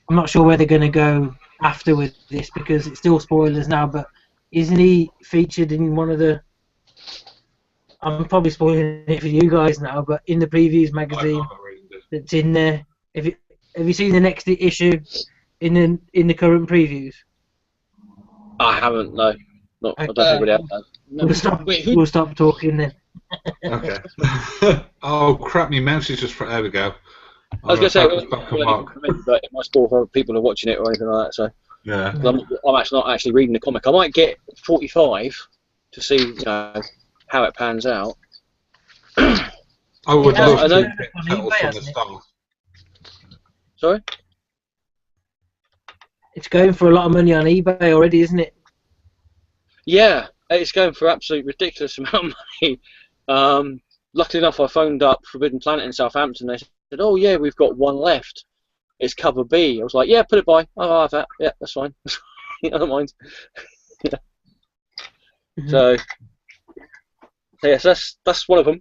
I'm not sure where they're going to go after with this because it's still spoilers now, but isn't he featured in one of the... I'm probably spoiling it for you guys now, but in the previews magazine that's in there, have you seen the next issue in the current previews? I haven't, no. I don't think we have. We'll stop talking then. Okay. Oh crap! My mouse is just. There we go. I was going to say, but it might spoil for people who are watching it or anything like that. So yeah, I'm actually not actually reading the comic. I might get 45 to see how it pans out. I would love to get Turtles from the start. Sorry? It's going for a lot of money on eBay already, isn't it? Yeah, it's going for absolute ridiculous amount of money. Luckily enough, I phoned up Forbidden Planet in Southampton. They said, "Oh yeah, we've got one left. It's cover B." I was like, "Yeah, put it by. I'll have that. Yeah, that's fine. I don't mind." Yeah. Mm-hmm. So yes, that's one of them.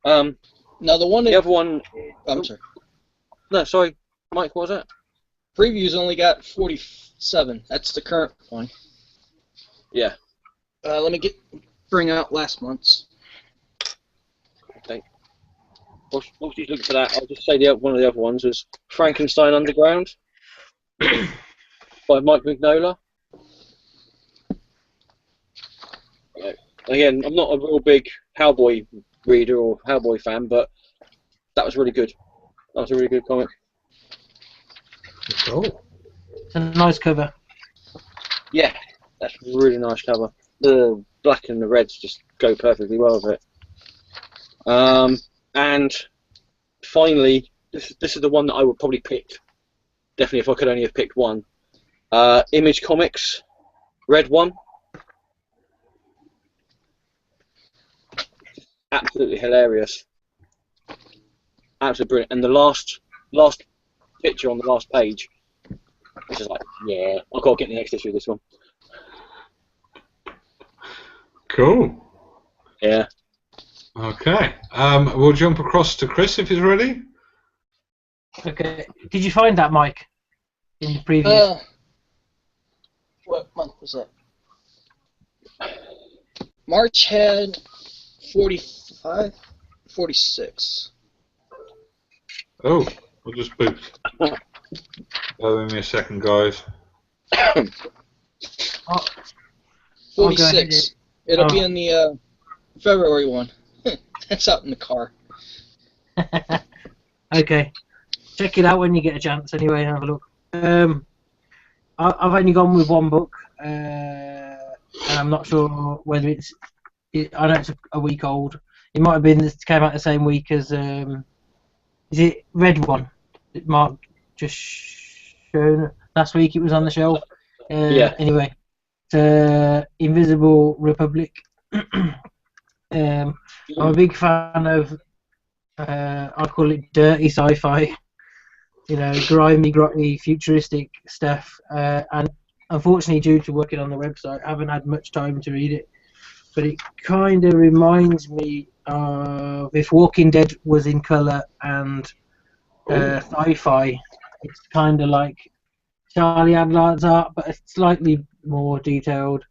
Now the other one. I'm sorry. No, sorry, Mike. What was that? Previews only got 47. That's the current one. Yeah. Let me bring out last month's. Okay. While she's looking for that, I'll just say one of the other ones was Frankenstein Underground by Mike Mignola. Yeah. Again, I'm not a real big Hellboy reader or Hellboy fan, but that was really good. That was a really good comic. Cool. It's a nice cover. Yeah, that's a really nice cover. The black and the reds just go perfectly well with it. And finally, this is the one that I would probably pick. Definitely, if I could only have picked one. Image Comics, red one. Absolutely hilarious. Absolutely brilliant. And the last picture on the last page, it's just like, yeah, I've got to get the next issue of this one. Cool. Yeah. Okay. We'll jump across to Chris if he's ready. Okay. Did you find that, Mike? In the previous? What month was that? March had 45, 46. Oh, I'll just boot. Give me a second, guys. Oh, 46. It'll be in the February one. That's out in the car. Okay. Check it out when you get a chance. Anyway, have a look. I've only gone with one book, and I'm not sure whether it's. I know it's a week old. It might have been this came out the same week as. Is it Red One? That Mark just shown last week. It was on the shelf. Yeah. Anyway, it's Invisible Republic. I'm a big fan of. I call it dirty sci-fi. You know, grimy, grotty, futuristic stuff. And unfortunately, due to working on the website, I haven't had much time to read it. But it kind of reminds me of if Walking Dead was in colour and sci-fi. It's kind of like Charlie Adlard's art, but it's slightly more detailed.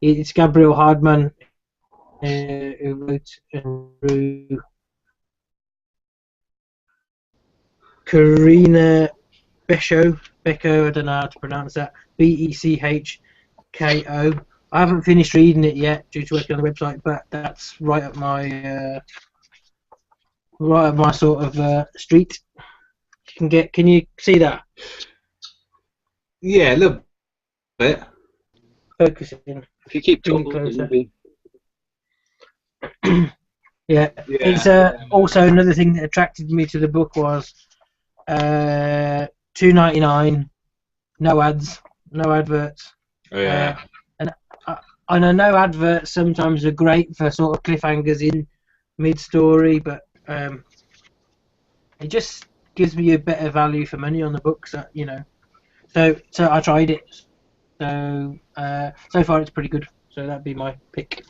It's Gabriel Hardman who wrote and drew. Karina Becho, I don't know how to pronounce that. Bechko. I haven't finished reading it yet due to working on the website, but that's right up my sort of street. Can you see that? Yeah, a little bit. Focusing. If you keep Bring it talking, closer. maybe. Yeah. It's also another thing that attracted me to the book was $2.99, no ads, no adverts. Yeah. And I know no adverts sometimes are great for sort of cliffhangers in mid-story, but it just gives me a better value for money on the books. You know, so I tried it. So so far it's pretty good. So that'd be my pick.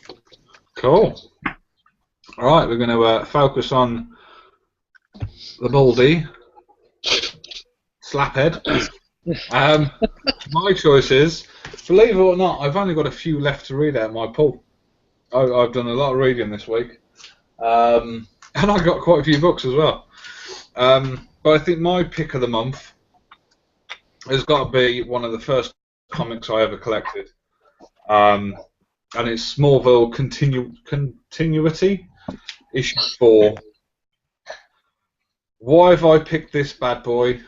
Cool. All right, we're going to focus on the baldy slaphead. My choice is, believe it or not, I've only got a few left to read out of my pool. I've done a lot of reading this week, and I got quite a few books as well. But I think my pick of the month has got to be one of the first comics I ever collected, and it's Smallville Continuity, issue 4. Why have I picked this bad boy?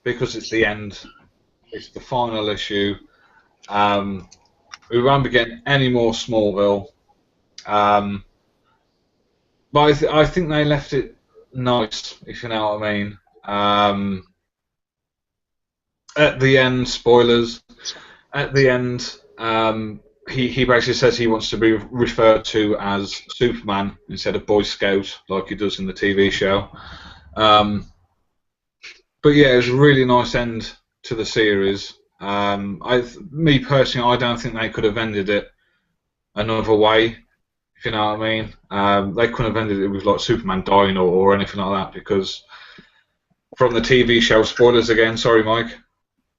Because it's the end. It's the final issue. We won't be getting any more Smallville. But I think they left it nice, if you know what I mean. At the end, spoilers. At the end, he basically says he wants to be referred to as Superman instead of Boy Scout, like he does in the TV show. But yeah, it was a really nice end to the series. Me personally, I don't think they could have ended it another way, if you know what I mean. They couldn't have ended it with like Superman dying or anything like that, because from the TV show, spoilers again, sorry Mike,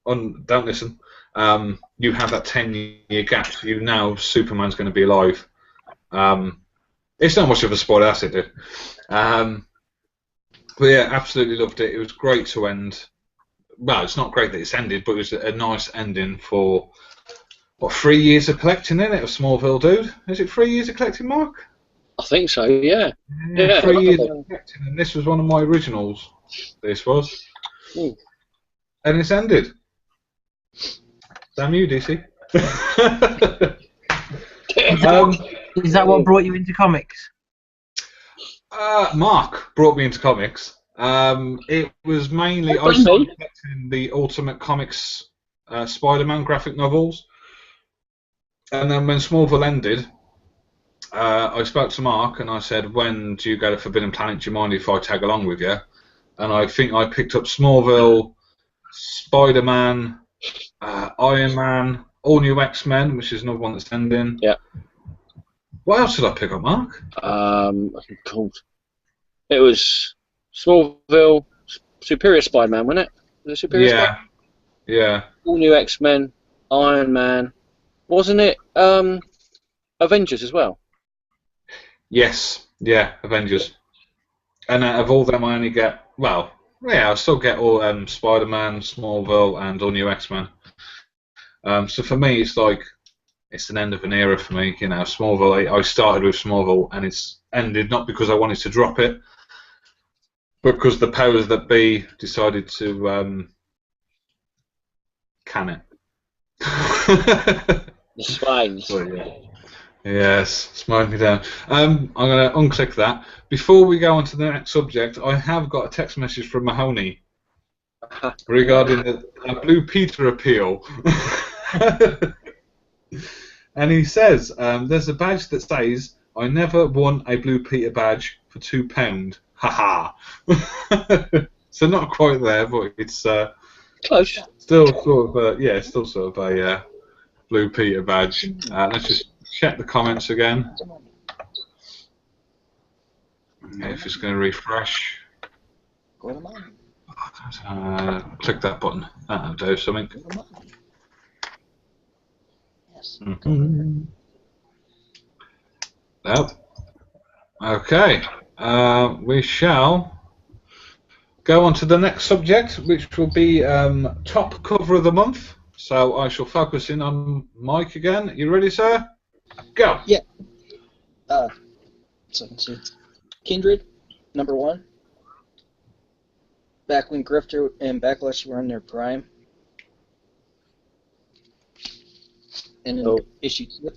don't listen. You have that 10-year gap. You know Superman's going to be alive. It's not much of a spoiler, that's it, dude. But yeah, absolutely loved it. It was great to end. Well, it's not great that it's ended, but it was a nice ending for, what, 3 years of collecting, isn't it, of Smallville, dude? Is it 3 years of collecting, Mark? I think so, yeah. Yeah, 3 years of collecting, and this was one of my originals. This was. Ooh. And it's ended. Damn you, DC. Is that what brought you into comics? Mark brought me into comics. It was mainly I started collecting the Ultimate Comics Spider-Man graphic novels, and then when Smallville ended, I spoke to Mark and I said, "When do you go to Forbidden Planet? Do you mind if I tag along with you?" And I think I picked up Smallville, Spider-Man, Iron Man, All New X-Men, which is another one that's ending. Yeah. What else did I pick up, Mark? Called. It was Smallville, Superior Spider-Man, wasn't it? Was it Superior Spider-Man? Yeah. All New X-Men, Iron Man. Wasn't it Avengers as well? Yes. Yeah, Avengers. And out of all them, I only get, I still get all Spider-Man, Smallville, and All New X-Men. So for me, it's like, it's an end of an era for me. You know, Smallville, I started with Smallville, and it's ended not because I wanted to drop it, but because the powers that be decided to can it. The spines. So, yeah. Yes, smoke me down. I'm going to unclick that. Before we go on to the next subject, I have got a text message from Mahoney regarding a Blue Peter appeal. And he says, there's a badge that says, "I never won a Blue Peter badge for £2. Haha." So not quite there, but it's close. Still sort of, still sort of a Blue Peter badge. Let's just check the comments again. If it's going to refresh. Click that button. That'll do something. Nope. Okay. We shall go on to the next subject, which will be top cover of the month. So I shall focus in on Mike again. You ready, sir? Go. Yeah. So I can see. Kindred, #1. Back when Grifter and Backlash were in their prime. And in issue 2.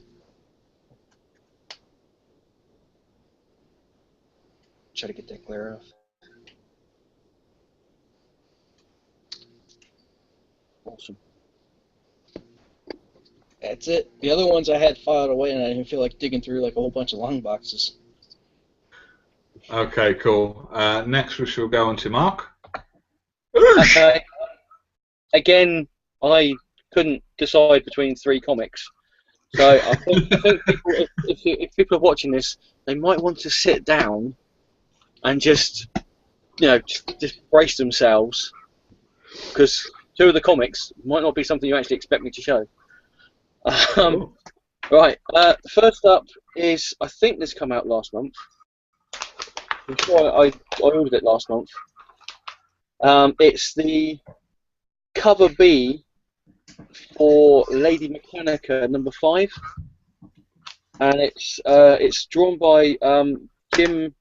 Try to get that glare off. Awesome. That's it. The other ones I had filed away, and I didn't feel like digging through like a whole bunch of long boxes. Okay, cool. Next, we shall go on to Mark. Again, I couldn't decide between 3 comics. So I think people, if people are watching this, they might want to sit down and just brace themselves, because 2 of the comics might not be something you actually expect me to show. Right. First up is, I think this came out last month. I'm sure I ordered it last month. It's the cover B for Lady Mechanica #5, and it's drawn by Jim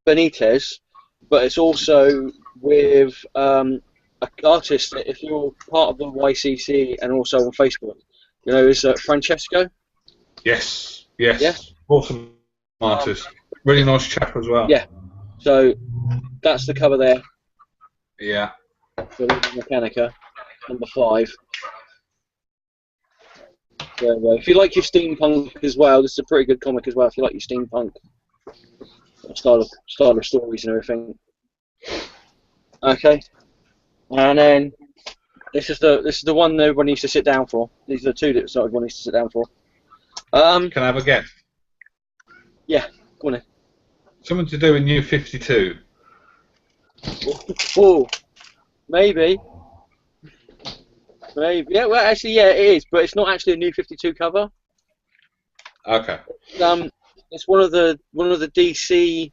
Benitez, but it's also with an artist that, if you're part of the YCC and also on Facebook, you know, is Francesco. Yes. Yeah. Awesome artist. Really nice chap as well. Yeah. So that's the cover there. Yeah. For Lady Mechanica #5. So, if you like your steampunk as well, this is a pretty good comic as well. If you like your steampunk style of stories and everything. Okay. And then this is the one that everyone needs to sit down for. These are the 2 that everyone needs to sit down for. Can I have a guess? Yeah, go on then. Something to do with New 52. Oh, maybe. Yeah, well, actually, yeah, it is, but it's not actually a New 52 cover. Okay. It's one of the DC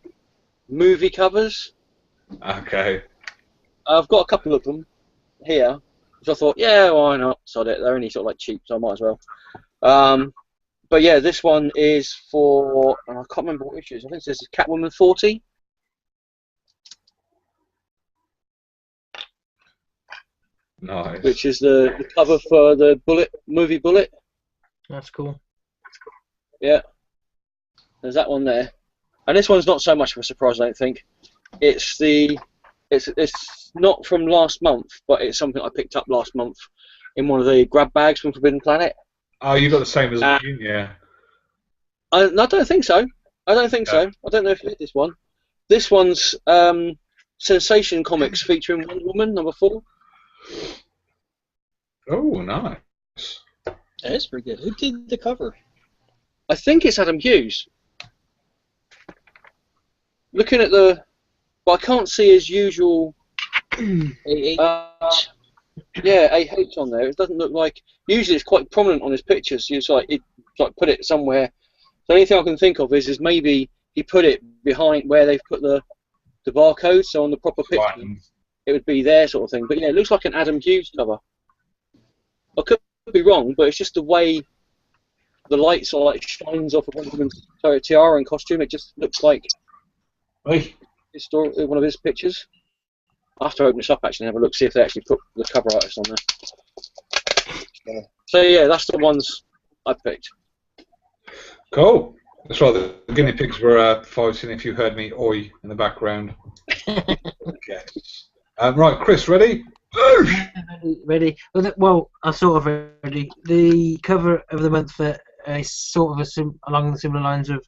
movie covers. Okay. I've got a couple of them here, so I thought, yeah, why not? Sod it. They're only sort of like cheap, so I might as well. But yeah, this one is for, I can't remember what issue it is. I think this is Catwoman 40. Nice. which is the cover for the movie Bullet. That's cool. Yeah, there's that one there, and this one's not so much of a surprise. I don't think it's not from last month, but it's something I picked up last month in one of the grab bags from Forbidden Planet. Oh, you got the same as Junior. I don't think so. I don't think so. I don't know if you did this one. This one's Sensation Comics featuring Wonder Woman #4. Oh, nice. That is pretty good. Who did the cover? I think it's Adam Hughes. Looking at but I can't see his usual. Yeah, AH on there. It doesn't look like. Usually, it's quite prominent on his pictures. So it's like put it somewhere. The only thing I can think of is maybe he put it behind where they've put the barcode. So on the proper picture, it would be there sort of thing. But yeah, it looks like an Adam Hughes cover. I could be wrong, but it's just the way the light sort of like shines off of Wonder Woman's tiara and costume. It just looks like one of his pictures. I'll have to open this up actually and have a look, see if they actually put the cover artist on there. So yeah, that's the ones I picked. Cool. That's right, the guinea pigs were fighting, if you heard me, oi, in the background. Okay. Right, Chris, ready? Ready. Well, I'm sort of ready. The cover of the month for is sort of along the similar lines of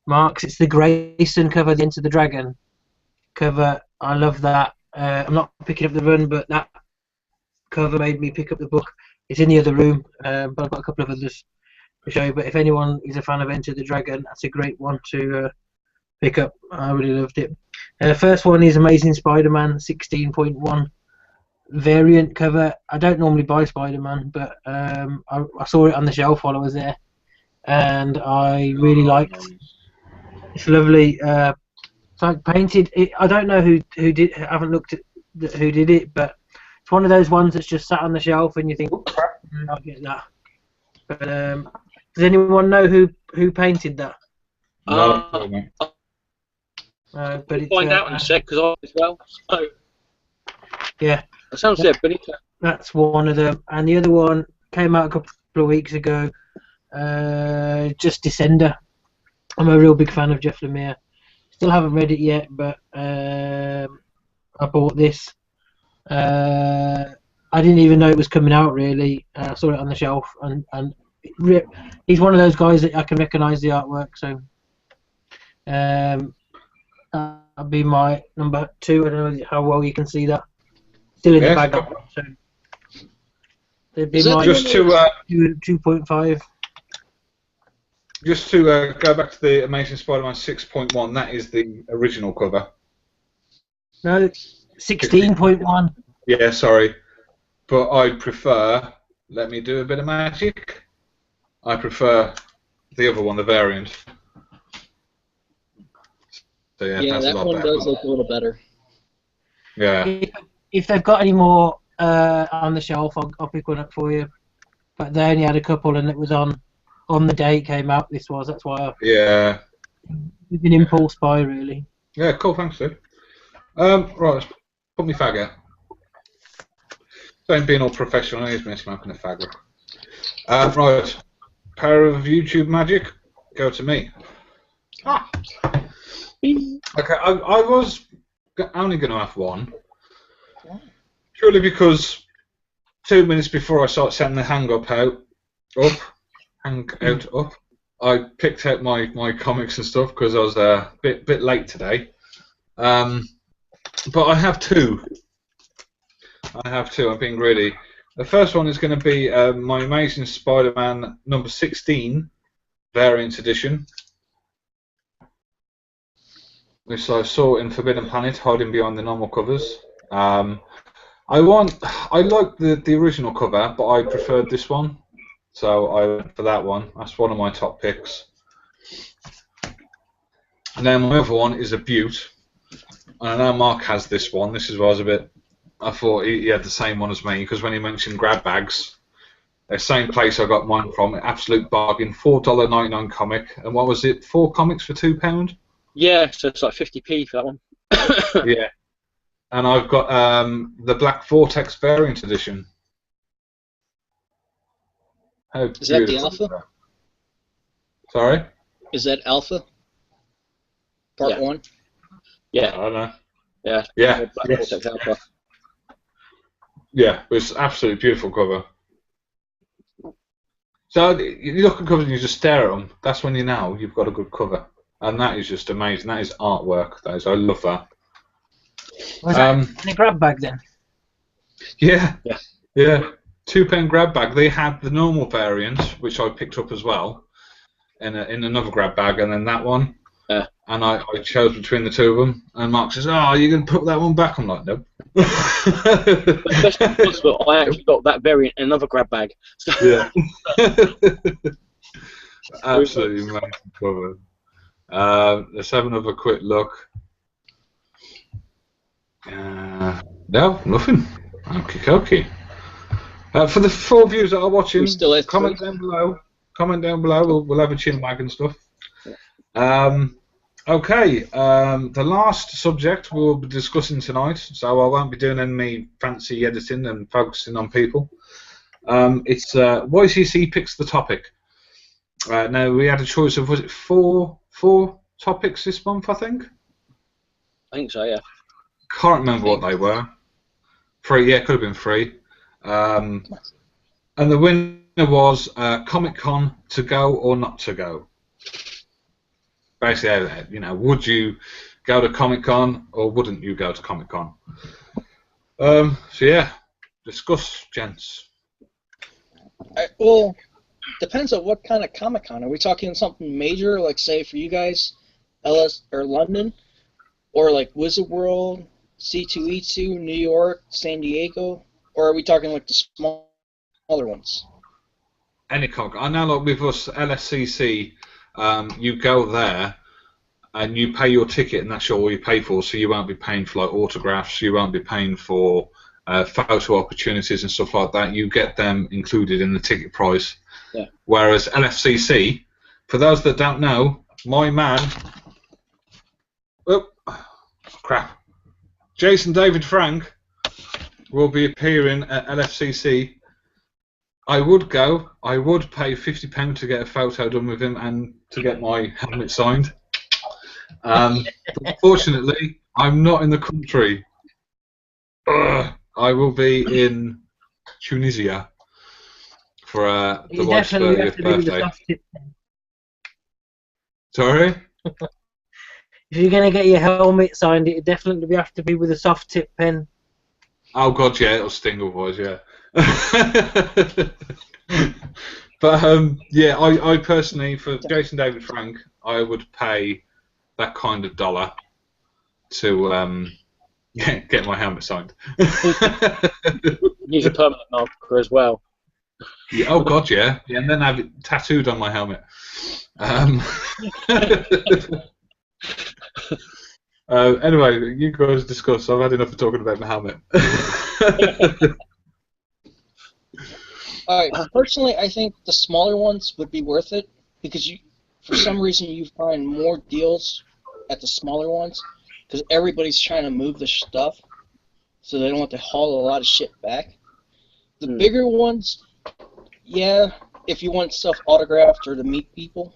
Mark's. It's the Grayson cover, the Enter the Dragon cover. I love that. I'm not picking up the run, but that cover made me pick up the book. It's in the other room, but I've got a couple of others to show you. But if anyone is a fan of Enter the Dragon, that's a great one to pick up. I really loved it. The first one is Amazing Spider-Man 16.1 variant cover. I don't normally buy Spider-Man, but I saw it on the shelf while I was there, and I really liked. It's lovely. It's like painted. I don't know who did. I haven't looked at who did it, but it's one of those ones that's just sat on the shelf, and you think, oh, crap, I'll get that. But does anyone know who painted that? But it's, find out in a sec because I as well. So yeah, that sounds good. Benito. That's one of them, and the other one came out a couple of weeks ago. Just Descender. I'm a real big fan of Jeff Lemire. Still haven't read it yet, but I bought this. I didn't even know it was coming out really. I saw it on the shelf, and he's one of those guys that I can recognise the artwork. So that'll be my number 2. I don't know how well you can see that. Still in the bag. So they'd be my just to 2.5. Just to go back to the Amazing Spider-Man 6.1, that is the original cover. No, 16.1. Yeah, sorry. But I prefer, let me do a bit of magic, I prefer the other one, the variant. So yeah, that one does look a little better. Yeah. If they've got any more on the shelf, I'll pick one up for you. But they only had a couple, and it was on the day it came out. That's why. Yeah. It's an impulse buy, really. Yeah, cool. Thanks, Steve. Right, let's put me fag out. Don't being all professional. Here's me smoking a fag. Right, power of YouTube magic. Go to me. Okay, I was only going to have one. Purely because 2 minutes before I start sending the hangout up, I picked out my comics and stuff because I was a bit late today. But I have two. I'm being greedy. The first one is going to be my Amazing Spider-Man number 16 variant edition, which I saw in Forbidden Planet, hiding behind the normal covers. I like the original cover, but I preferred this one, so I went for that one. That's one of my top picks. And then my other one is a beaut. And I know Mark has this one. This is why I thought he had the same one as me, because when he mentioned grab bags, the same place I got mine from, absolute bargain, $4.99 comic. And what was it? 4 comics for £2? Yeah, so it's like 50p for that one. Yeah. and I've got the Black Vortex variant edition. How Is that the beautiful alpha? is that? Sorry? Is that alpha? Part Yeah. 1? Yeah, I don't know. yeah. Yeah, Black yes. Vortex Alpha. Yeah, it's absolutely beautiful cover. So you look at covers and you just stare at them. That's when you know you've got a good cover, and that is just amazing. That is artwork. That is, I love that. Was that in a grab bag then? Yeah, Yeah. yeah. £2 grab bag. They had the normal variant, which I picked up as well, in another grab bag, and then that one. Yeah. And I chose between the two of them. And Mark says, "Oh, you're going to put that one back?" I'm like, "Nope." But best possible, I actually got that variant in another grab bag. So Yeah. Absolutely amazing cover. Let's have another quick look. No, nothing. Okay. For the 4 viewers that are watching, We still at comment 3? down below. Comment down below. We'll have a chin wag and stuff. Okay. The last subject we'll be discussing tonight, so I won't be doing any fancy editing and focusing on people. It's YCC picks the topic. Now we had a choice of, was it four topics this month? I think so. Yeah. Can't remember what they were. 3, yeah, it could have been 3. And the winner was Comic-Con, to go or not to go. Basically, would you go to Comic-Con or wouldn't you go to Comic-Con? So yeah, discuss, gents. Well, depends on what kind of Comic-Con. Are we talking something major, like, say, for you guys, LS or London? Or, like, Wizard World, C2E2, New York, San Diego? Or are we talking, like, the smaller ones? Any Comic. I know, like, with us, LSCC, you go there and you pay your ticket and that's all you pay for, so you won't be paying for, like, autographs, you won't be paying for photo opportunities and stuff like that. You get them included in the ticket price. Yeah. Whereas LFCC, for those that don't know, my man, Jason David Frank will be appearing at LFCC. I would go. I would pay £50 to get a photo done with him and to get my helmet signed. Unfortunately, I'm not in the country. I will be in Tunisia for the wife's 30th birthday. Sorry? If you're going to get your helmet signed, it definitely have to be with a soft tip pen. Oh god, yeah, it'll sting otherwise, yeah. But yeah, I personally, for Jason David Frank, I would pay that kind of dollar to get my helmet signed. Use a permanent marker as well. Yeah, oh god, yeah, and then have it tattooed on my helmet. Anyway, you guys discuss. I've had enough of talking about my helmet. Alright, personally, I think the smaller ones would be worth it because for some reason, you find more deals at the smaller ones because everybody's trying to move the stuff, so they don't want to haul a lot of shit back. The bigger ones, yeah, if you want stuff autographed or to meet people.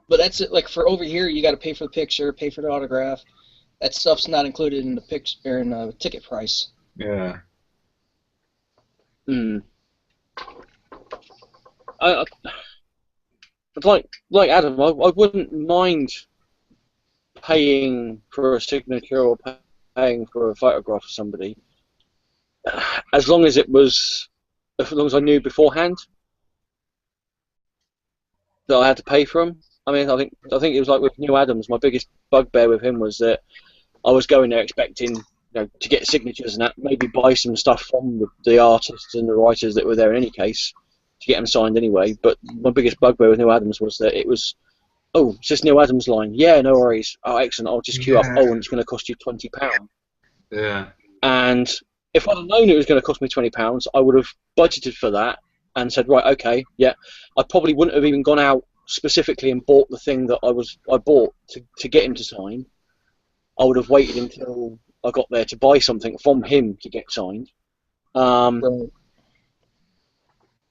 But that's it. Like for over here, you got to pay for the picture, pay for the autograph. That stuff's not included in the picture or in the ticket price. Yeah. Like Adam, I wouldn't mind paying for a signature or paying for a photograph of somebody, as long as I knew beforehand that I had to pay for them. I mean, I think it was like with Neil Adams. My biggest bugbear with him was that I was going there expecting, to get signatures and that, maybe buy some stuff from the artists and the writers that were there in any case to get them signed anyway. But my biggest bugbear with Neil Adams was that it was, oh, it's this Neil Adams line. Yeah, no worries. Oh, excellent. I'll just queue up. Oh, and it's going to cost you £20. Yeah. And if I'd have known it was going to cost me £20, I would have budgeted for that and said, right, okay, yeah. I probably wouldn't have even gone out specifically and bought the thing that I bought to get him to sign. I would have waited until I got there to buy something from him to get signed. Right.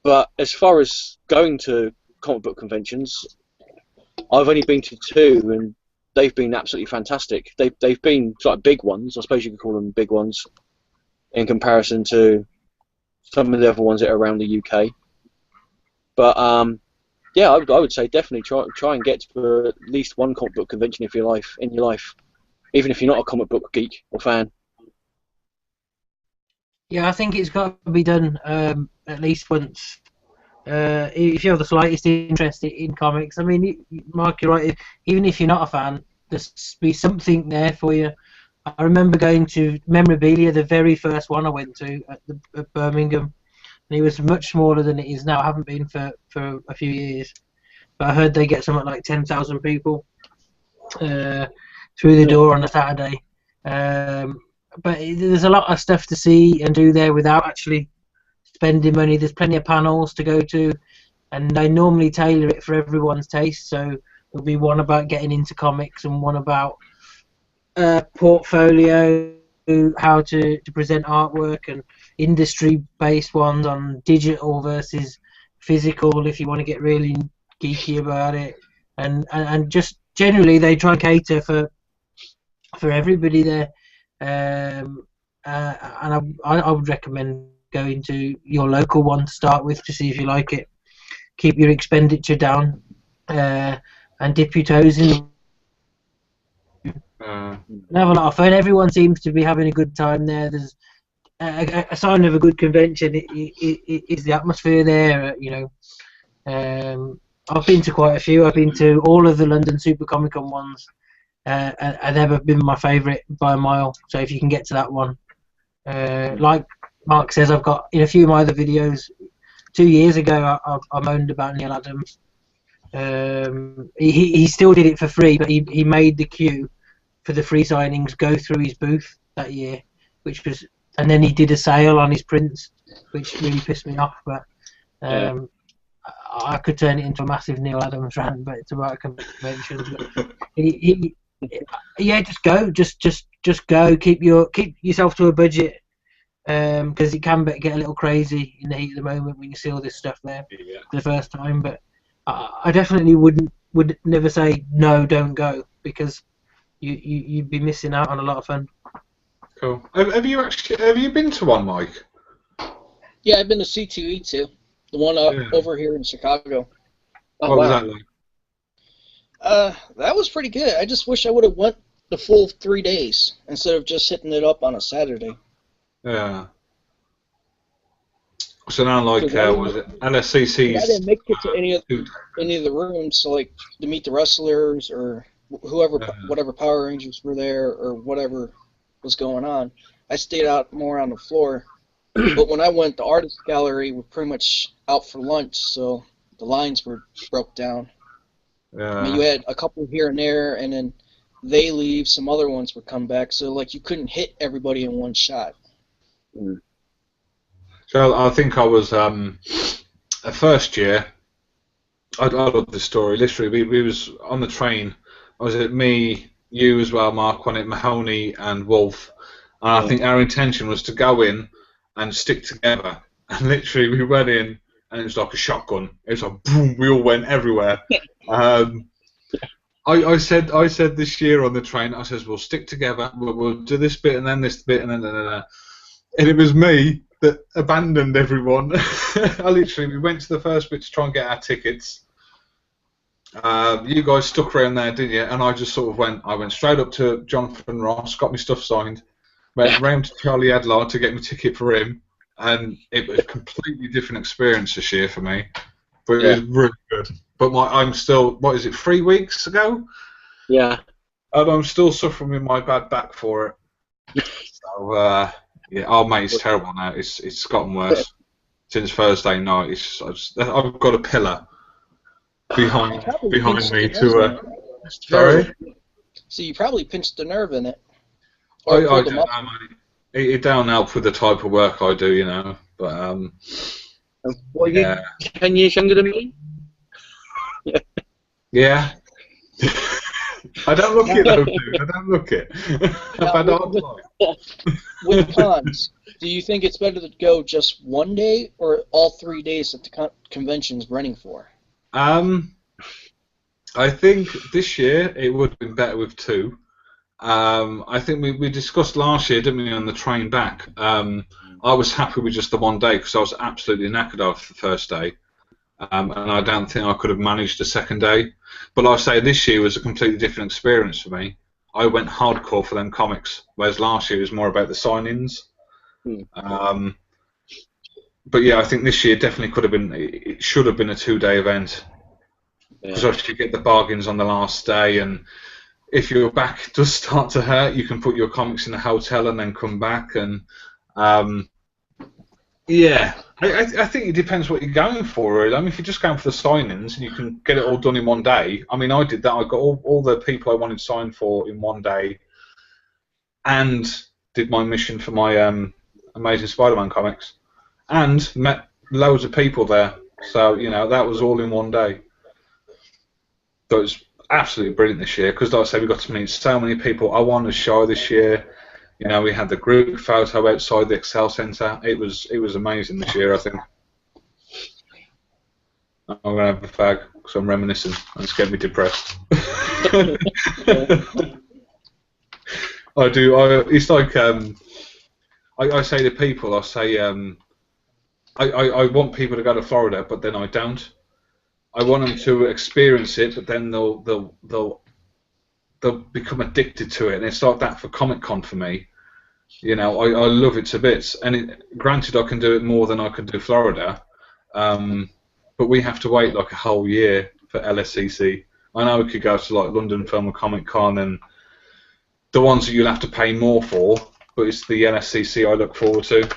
But as far as going to comic book conventions, I've only been to 2, and they've been absolutely fantastic. They've been like big ones. I suppose you could call them big ones in comparison to some of the other ones that are around the UK. But yeah, I would say definitely try and get to at least one comic book convention in your life, even if you're not a comic book geek or fan. Yeah, I think it's got to be done at least once. If you have the slightest interest in comics, I mean, Mark, you're right. Even if you're not a fan, there's be something there for you. I remember going to Memorabilia, the very first one I went to at Birmingham, and it was much smaller than it is now. I haven't been for a few years, but I heard they get something like 10,000 people through the door on a Saturday. But there's a lot of stuff to see and do there without actually spending money. There's plenty of panels to go to, and they normally tailor it for everyone's taste. So there'll be one about getting into comics and one about portfolio, how to present artwork, and industry-based ones on digital versus physical if you want to get really geeky about it. And just generally they try and cater for everybody there. And I would recommend going to your local one to start with to see if you like it. Keep your expenditure down and dip your toes in. Have a lot of fun. Everyone seems to be having a good time there. There's a sign of a good convention is the atmosphere there. I've been to quite a few. I've been to all of the London Super Comic Con ones. And they've been my favourite by a mile. So if you can get to that one, like Mark says, I've got in a few of my other videos. 2 years ago, I moaned about Neil Adams. He still did it for free, but he made the queue for the free signings go through his booth that year, and then he did a sale on his prints, which really pissed me off. But I could turn it into a massive Neil Adams rant, but it's about conventions. Yeah, just go. Just go. Keep yourself to a budget, because it can get a little crazy in the heat of the moment when you see all this stuff there for the first time. But I definitely would never say no, don't go, because you'd be missing out on a lot of fun. Cool. Have you been to one, Mike? Yeah, I've been to C2E2, the one over here in Chicago. What was that like? That was pretty good. I just wish I would have went the full 3 days instead of just hitting it up on a Saturday. Yeah. So now, like, was it LSCC's? I didn't make it to any of the rooms, so, like, to meet the wrestlers or whatever Power Rangers were there or whatever was going on. I stayed out more on the floor. But when I went, the artist gallery were pretty much out for lunch, so the lines were broke down. Yeah. I mean, you had a couple here and there, and then they leave, some other ones would come back, so like you couldn't hit everybody in one shot. So I think I was a first year. I love this story. Literally, we was on the train. Was it me, you as well, Mark, on it, Mahoney and Wolf? And I think our intention was to go in and stick together. And literally, we went in, and it was like a shotgun. It was like boom. We all went everywhere. I said this year on the train, I says we'll stick together, we'll do this bit and then this bit and then and it was me that abandoned everyone. We went to the first bit to try and get our tickets. You guys stuck around there, didn't you? And I just sort of went straight up to Jonathan Ross, got my stuff signed, went round to Charlie Adler to get my ticket for him, and it was a completely different experience this year for me. But it was really good. But I'm still, what is it, 3 weeks ago? Yeah. And I'm still suffering with my bad back for it. So, oh mate, it's terrible now. It's gotten worse since Thursday night. I've got a pillar behind me to. Sorry. So you probably pinched a nerve in it. I don't know, mate. It don't help with the type of work I do, you know. But what are you 10 years younger than me? Yeah. I don't look it though, dude. I don't look it. Now, I don't like. with cons, do you think it's better to go just one day or all 3 days that the convention's running for? I think this year it would have been better with 2. I think we discussed last year, didn't we, on the train back? I was happy with just the one day because I was absolutely knackered after the first day, and I don't think I could have managed the second day. But like I say, this year was a completely different experience for me. I went hardcore for them comics, whereas last year was more about the sign-ins. But yeah, I think this year definitely could have been. It should have been a 2-day event because obviously you get the bargains on the last day, and if your back does start to hurt, you can put your comics in the hotel and then come back. And yeah, I think it depends what you're going for. Really. I mean, if you're just going for the signings and you can get it all done in one day. I mean, I did that. I got all the people I wanted signed for in one day, and did my mission for my Amazing Spider-Man comics, and met loads of people there. So that was all in one day. So it was absolutely brilliant this year because, like I said, we got to meet so many people. I won a show this year. We had the group photo outside the Excel Centre. It was amazing this year, I think. I'm gonna have a fag because I'm reminiscing and it's getting me depressed. I do. It's like I say to people, I say I want people to go to Florida, but then I don't. I want them to experience it, but then they'll become addicted to it, and it's like that for Comic-Con for me. I love it to bits, and granted, I can do it more than I could do Florida, but we have to wait like a whole year for LSCC. I know we could go to like London Film and Comic-Con, and the ones that you'll have to pay more for, but it's the LSCC I look forward to.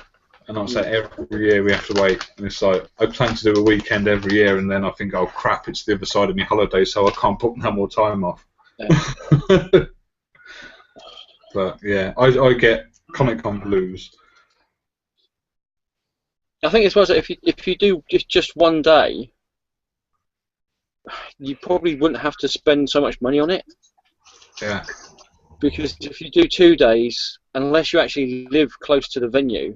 And I'll say every year we have to wait, and it's like I plan to do a weekend every year, and then I think, oh crap, it's the other side of my holiday, so I can't book no more time off. Yeah. But yeah, I get Comic-Con blues. I think as well as if you do just one day, you probably wouldn't have to spend so much money on it. Yeah. Because if you do 2 days, unless you actually live close to the venue,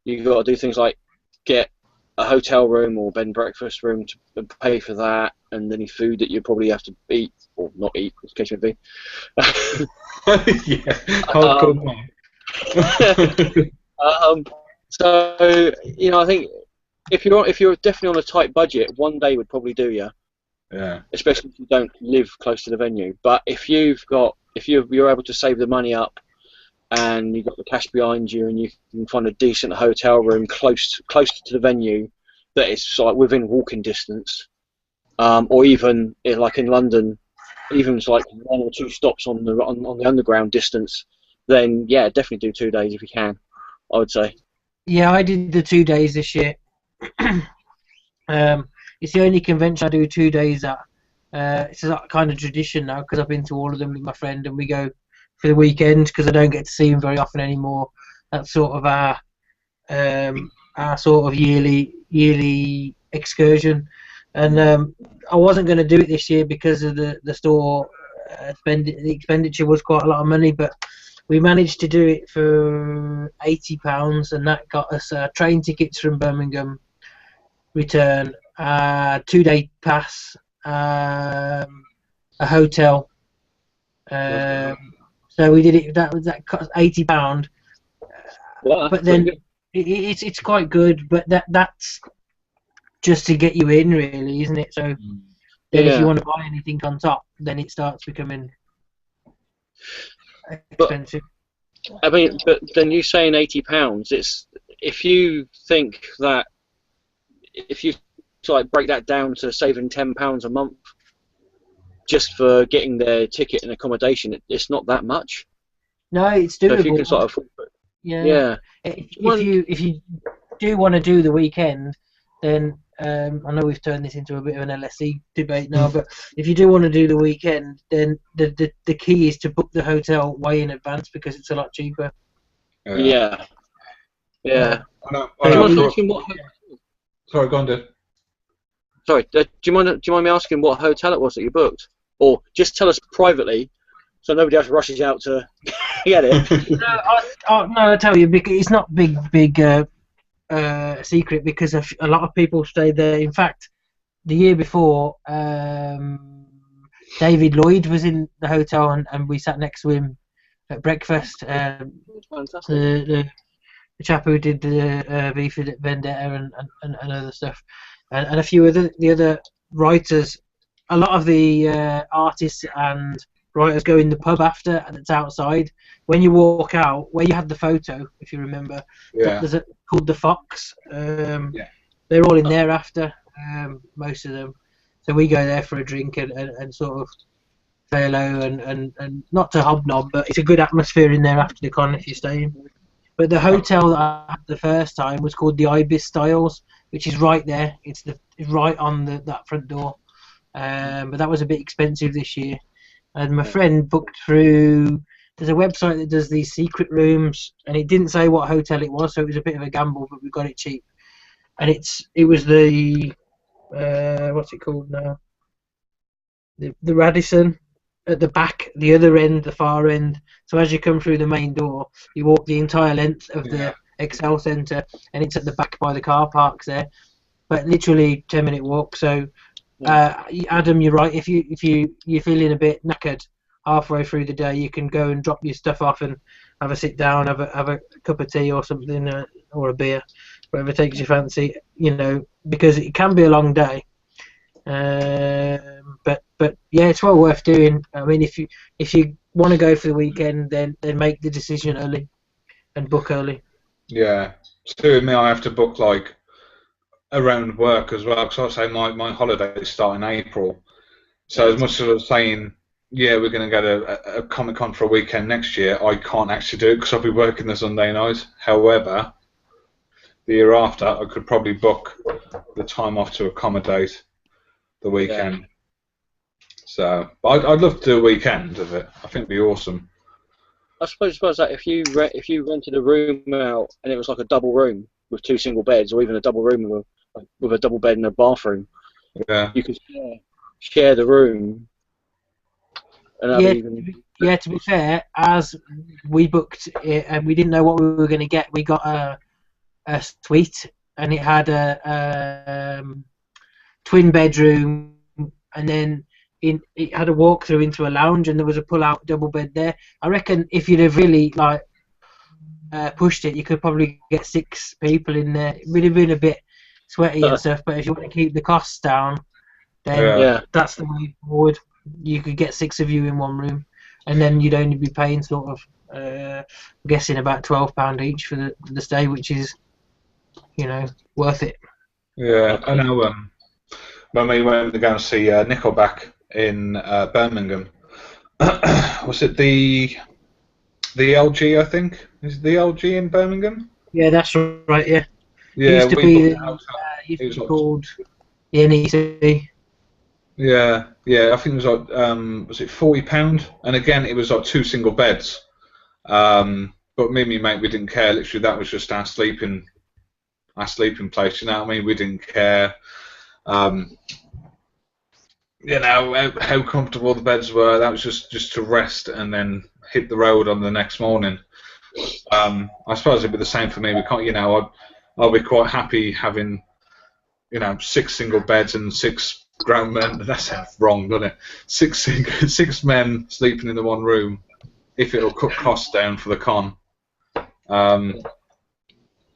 you've got to do things like get a hotel room or bed and breakfast room to pay for that, and any food that you probably have to eat or not eat, in case you be. Yeah, hardcore. So I think if you're definitely on a tight budget, one day would probably do you. Yeah. Especially if you don't live close to the venue. But if you're able to save the money up, and you've got the cash behind you, and you can find a decent hotel room close to the venue that is like within walking distance, or even like in London, even like 1 or 2 stops on the underground distance, then yeah, definitely do 2 days if you can, I would say. Yeah, I did the 2 days this year. It's the only convention I do 2 days at. It's a kind of tradition now because I've been to all of them with my friend, and we go for the weekend because I don't get to see him very often anymore. That's sort of our sort of yearly excursion. And I wasn't going to do it this year because of the store the expenditure was quite a lot of money, but we managed to do it for £80, and that got us train tickets from Birmingham, return, 2-day pass, a hotel. So we did it. That cost £80. Well, but then it's quite good. But that's just to get you in, really, isn't it? So then if you want to buy anything on top, then it starts becoming expensive. I mean, but then you saying £80. It's if you think that if you like break that down to saving £10 a month just for getting their ticket and accommodation, it's not that much. No, it's doable. So if you can sort of, yeah. If you do want to do the weekend, then I know we've turned this into a bit of an LSE debate now, but if you do want to do the weekend, then the key is to book the hotel way in advance because it's a lot cheaper. Yeah. Sorry, go on, dude. Sorry, do you mind me asking what hotel it was that you booked? or just tell us privately, so nobody else rushes out to get it. No, I tell you, because it's not big secret, because a lot of people stayed there. In fact, the year before, David Lloyd was in the hotel, and we sat next to him at breakfast. Fantastic. The chap who did the V for Vendetta and other stuff, and a few of the other writers. A lot of the artists and writers go in the pub after, and it's outside. When you walk out, where you had the photo, if you remember, there's a called the Fox. They're all in there after, most of them. So we go there for a drink and sort of say hello and not to hobnob, but it's a good atmosphere in there after the con if you're staying. But the hotel that I had the first time was called the Ibis Styles, which is right there. It's right on that front door. But that was a bit expensive this year. And my friend booked through. There's a website that does these secret rooms, and it didn't say what hotel it was, so it was a bit of a gamble, but we got it cheap. And it was the what's it called now? The Radisson at the back, the other end, the far end. So as you come through the main door, you walk the entire length of the Excel Centre, and it's at the back by the car parks there. But literally 10-minute walk. So Adam, you're right. If you're feeling a bit knackered halfway through the day, you can go and drop your stuff off and have a sit down, have a cup of tea or something, or a beer, whatever takes your fancy. Because it can be a long day. But yeah, it's well worth doing. I mean, if you want to go for the weekend, then make the decision early and book early. Yeah, so me, I have to book like around work as well, because I say my holidays start in April. So as much as I was saying, yeah, we're going to go to a Comic Con for a weekend next year, I can't actually do it because I'll be working the Sunday night. However, the year after, I could probably book the time off to accommodate the weekend. Yeah. So I'd love to do a weekend of it. I think it'd be awesome. I suppose that if you rented a room out and it was like a double room with 2 single beds, or even a double room with a double bed and a bathroom, you could share the room. And to be fair, as we booked it and we didn't know what we were going to get, we got a suite, and it had a twin bedroom, and then it had a walk-through into a lounge, and there was a pull-out double bed there. I reckon if you'd have really pushed it, you could probably get 6 people in there. It would have been a bit sweaty and stuff, but if you want to keep the costs down, then that's the way forward. You could get 6 of you in one room, and then you'd only be paying sort of, I'm guessing about £12 each for the stay, which is, worth it. Yeah, I know. When we went to go and see Nickelback in Birmingham, was it the LG? I think is it the LG in Birmingham? Yeah, that's right. Yeah. Yeah, it used to be called the NEC. Yeah, I think it was like was it £40? And again, it was like 2 single beds. But me and my mate, we didn't care. Literally, that was just our sleeping place. You know what I mean? We didn't care. How comfortable the beds were. That was just to rest and then hit the road on the next morning. I suppose it'd be the same for me. We can't, I'll be quite happy having, 6 single beds and 6 grown men. That sounds wrong, doesn't it? 6 men sleeping in the one room, if it'll cut costs down for the con.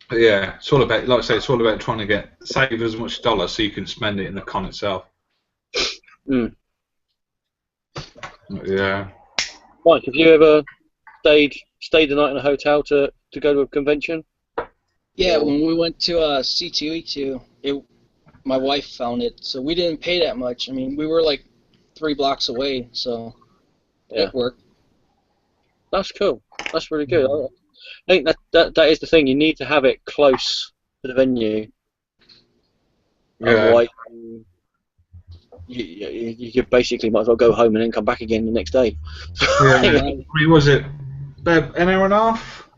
But yeah, it's all about, like I say, it's all about trying to save as much dollars so you can spend it in the con itself. Yeah. Mike, have you ever stayed the night in a hotel to go to a convention? Yeah, when we went to C2E2, my wife found it, so we didn't pay that much. I mean, we were like 3 blocks away, so it worked. That's cool. That's really good. I think that is the thing. You need to have it close to the venue. Yeah. Otherwise, you basically might as well go home and then come back again the next day. Yeah. Was it about an hour and a half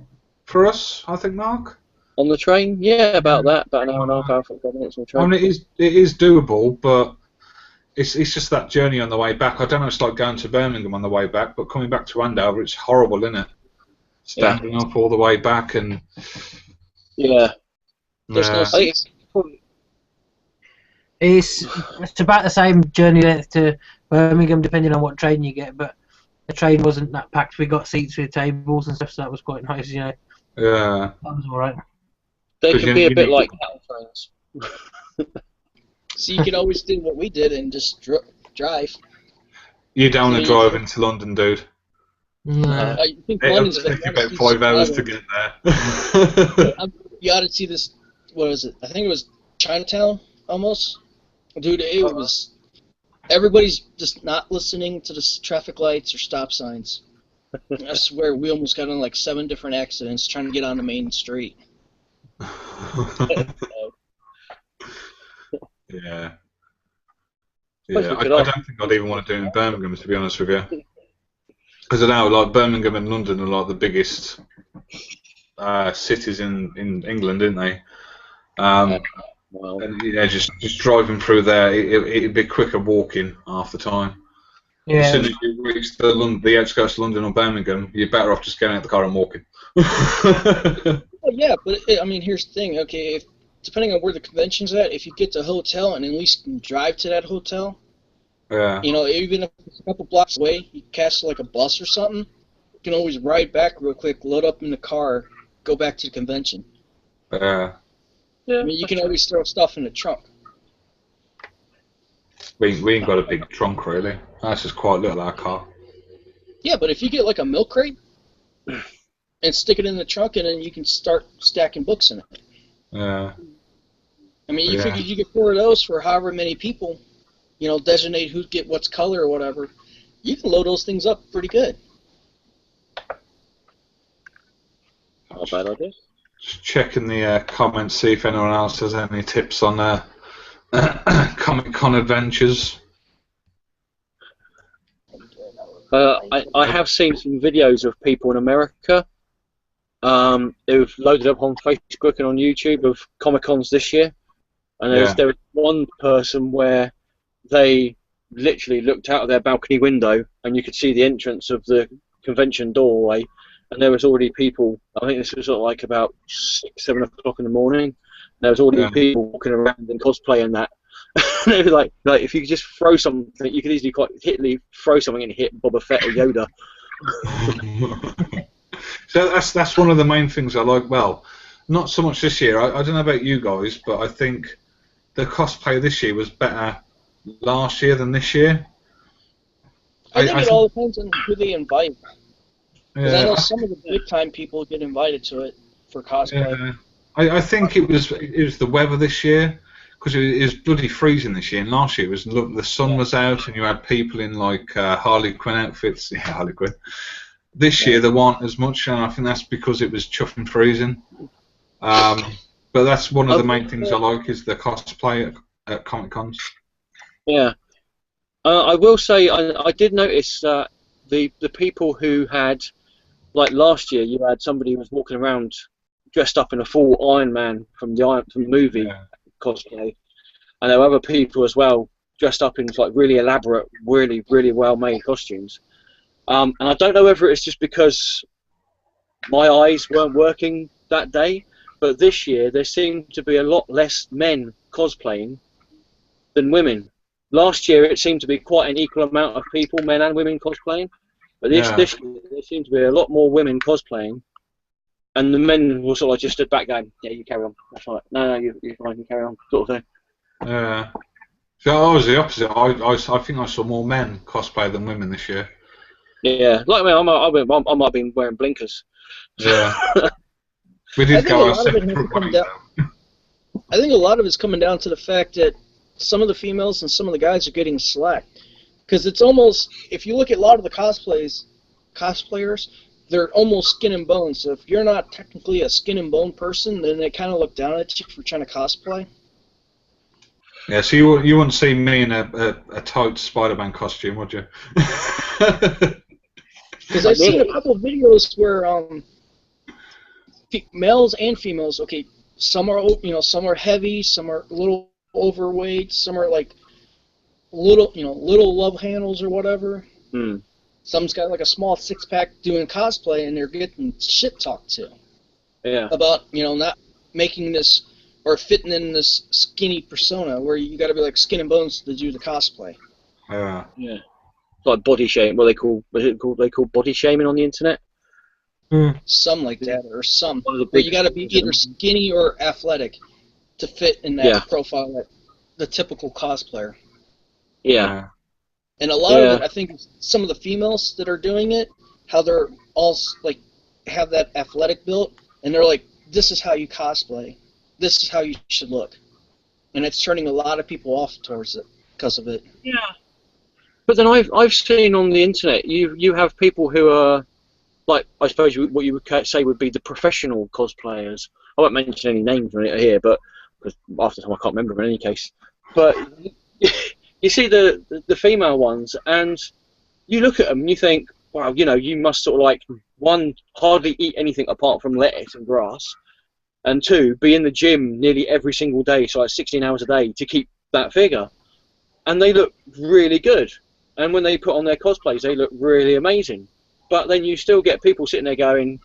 for us, I think, Mark? On the train? Yeah, about an hour and a half, hour 45 minutes on the train. I mean, it is doable, but it's just that journey on the way back. I don't know. It's like going to Birmingham on the way back, but coming back to Andover, it's horrible, isn't it? Standing up all the way back and. Yeah. There's no seats. It's about the same journey length to Birmingham, depending on what train you get. But the train wasn't that packed. We got seats with tables and stuff, so that was quite nice. You know. Yeah. That was all right. They can be a bit like cattle trains. So you could always do what we did and just drive. You don't want to drive into London, dude. No. I think It'll London's take you about 5 hours to get there. You ought to see this. What was it? I think it was Chinatown, almost. Dude, it was. Everybody's just not listening to the traffic lights or stop signs. I swear, we almost got in like 7 different accidents trying to get on the main street. Yeah. Yeah, I don't think I'd even want to do it in Birmingham, to be honest with you. Because I know, like, Birmingham and London are like the biggest cities in England, aren't they? Well, And yeah, just driving through there, it'd be quicker walking half the time. Yeah. As soon as you reach the outskirts of London or Birmingham, you're better off just getting out of the car and walking. Well, yeah, but I mean, here's the thing. Okay, depending on where the convention's at, if you get to a hotel and at least can drive to that hotel, Yeah. you know, even if it's a couple blocks away, you catch like a bus or something, you can always ride back real quick, load up in the car, go back to the convention. Yeah. I mean, you can always throw stuff in the trunk. We ain't got a big trunk, really. That's just quite little, our car. Yeah, but if you get like a milk crate and stick it in the trunk, and then you can start stacking books in it. Yeah. I mean, you Yeah. figure you get 4 of those for however many people, you know, designate who get what's color or whatever. You can load those things up pretty good. not a bad idea. Just checking the comments, see if anyone else has any tips on Comic-Con adventures. I have seen some videos of people in America who've loaded up on Facebook and on YouTube of Comic-Cons this year. And there was one person where they literally looked out of their balcony window and you could see the entrance of the convention doorway, and there was already people. I think this was sort of like about 6, 7 o'clock in the morning. And there was already people walking around in cosplay and that. And they were like if you could just throw something, you could easily quite hitly throw something and hit Boba Fett or Yoda. So that's one of the main things I like. Well, not so much this year. I don't know about you guys, but I think the cosplay this year was better last year than this year. I think it all depends on who they invite. Because I know Yeah, some of the big time people get invited to it for cosplay. yeah. I think it was the weather this year, because it was bloody freezing this year, and last year it was the sun was out and you had people in like Harley Quinn outfits. Yeah, Harley Quinn. This year there weren't as much, and I think that's because it was chuffing freezing. But that's one of the main things I like is the cosplay at Comic Cons. Yeah. I will say I did notice the people who had, like last year, you had somebody who was walking around dressed up in a full Iron Man from the movie cosplay, and there were other people as well dressed up in like really elaborate, really well made costumes. And I don't know whether it's just because my eyes weren't working that day, but this year there seemed to be a lot less men cosplaying than women. Last year it seemed to be quite an equal amount of people, men and women, cosplaying. But this year there seemed to be a lot more women cosplaying, and the men were sort of just stood back going, "Yeah, you carry on. That's right. No, you're fine. You carry on," sort of thing. Yeah. So I was the opposite. I think I saw more men cosplay than women this year. Yeah, like I might have been wearing blinkers. Yeah. We I did think go a our lot of it separate has to come ways. down. I think a lot of it's coming down to the fact that some of the females and some of the guys are getting slack. Because it's almost, if you look at a lot of the cosplayers, they're almost skin and bone. So if you're not technically a skin and bone person, then they kind of look down at you for trying to cosplay. Yeah, so you wouldn't see me in a tight Spider-Man costume, would you? Because I've seen a couple of videos where males and females, okay, some are heavy, some are a little overweight, some are like little love handles or whatever. Mm. Some's got like a small 6-pack doing cosplay, and they're getting shit talked to Yeah. about not making this or fitting in this skinny persona where you got to be like skin and bones to do the cosplay. Yeah. Yeah. It's like body shaming. What they call body shaming on the internet. Some like that, or some One of the where big you got to be either skinny or athletic to fit in that Yeah. profile, that the typical cosplayer. Yeah. And a lot of it, I think, some of the females that are doing it, how they're all like have that athletic build, and they're like, "This is how you cosplay. This is how you should look," and it's turning a lot of people off towards it because of it. Yeah. But then I've seen on the internet you have people who are like, I suppose what you would say would be the professional cosplayers. I won't mention any names here, but because after time I can't remember in any case. But you see the female ones, and you look at them and you think, wow, you must sort of like, one, hardly eat anything apart from lettuce and grass, and two, be in the gym nearly every single day, so like 16 hours a day to keep that figure. And they look really good. And when they put on their cosplays, they look really amazing. But then you still get people sitting there going,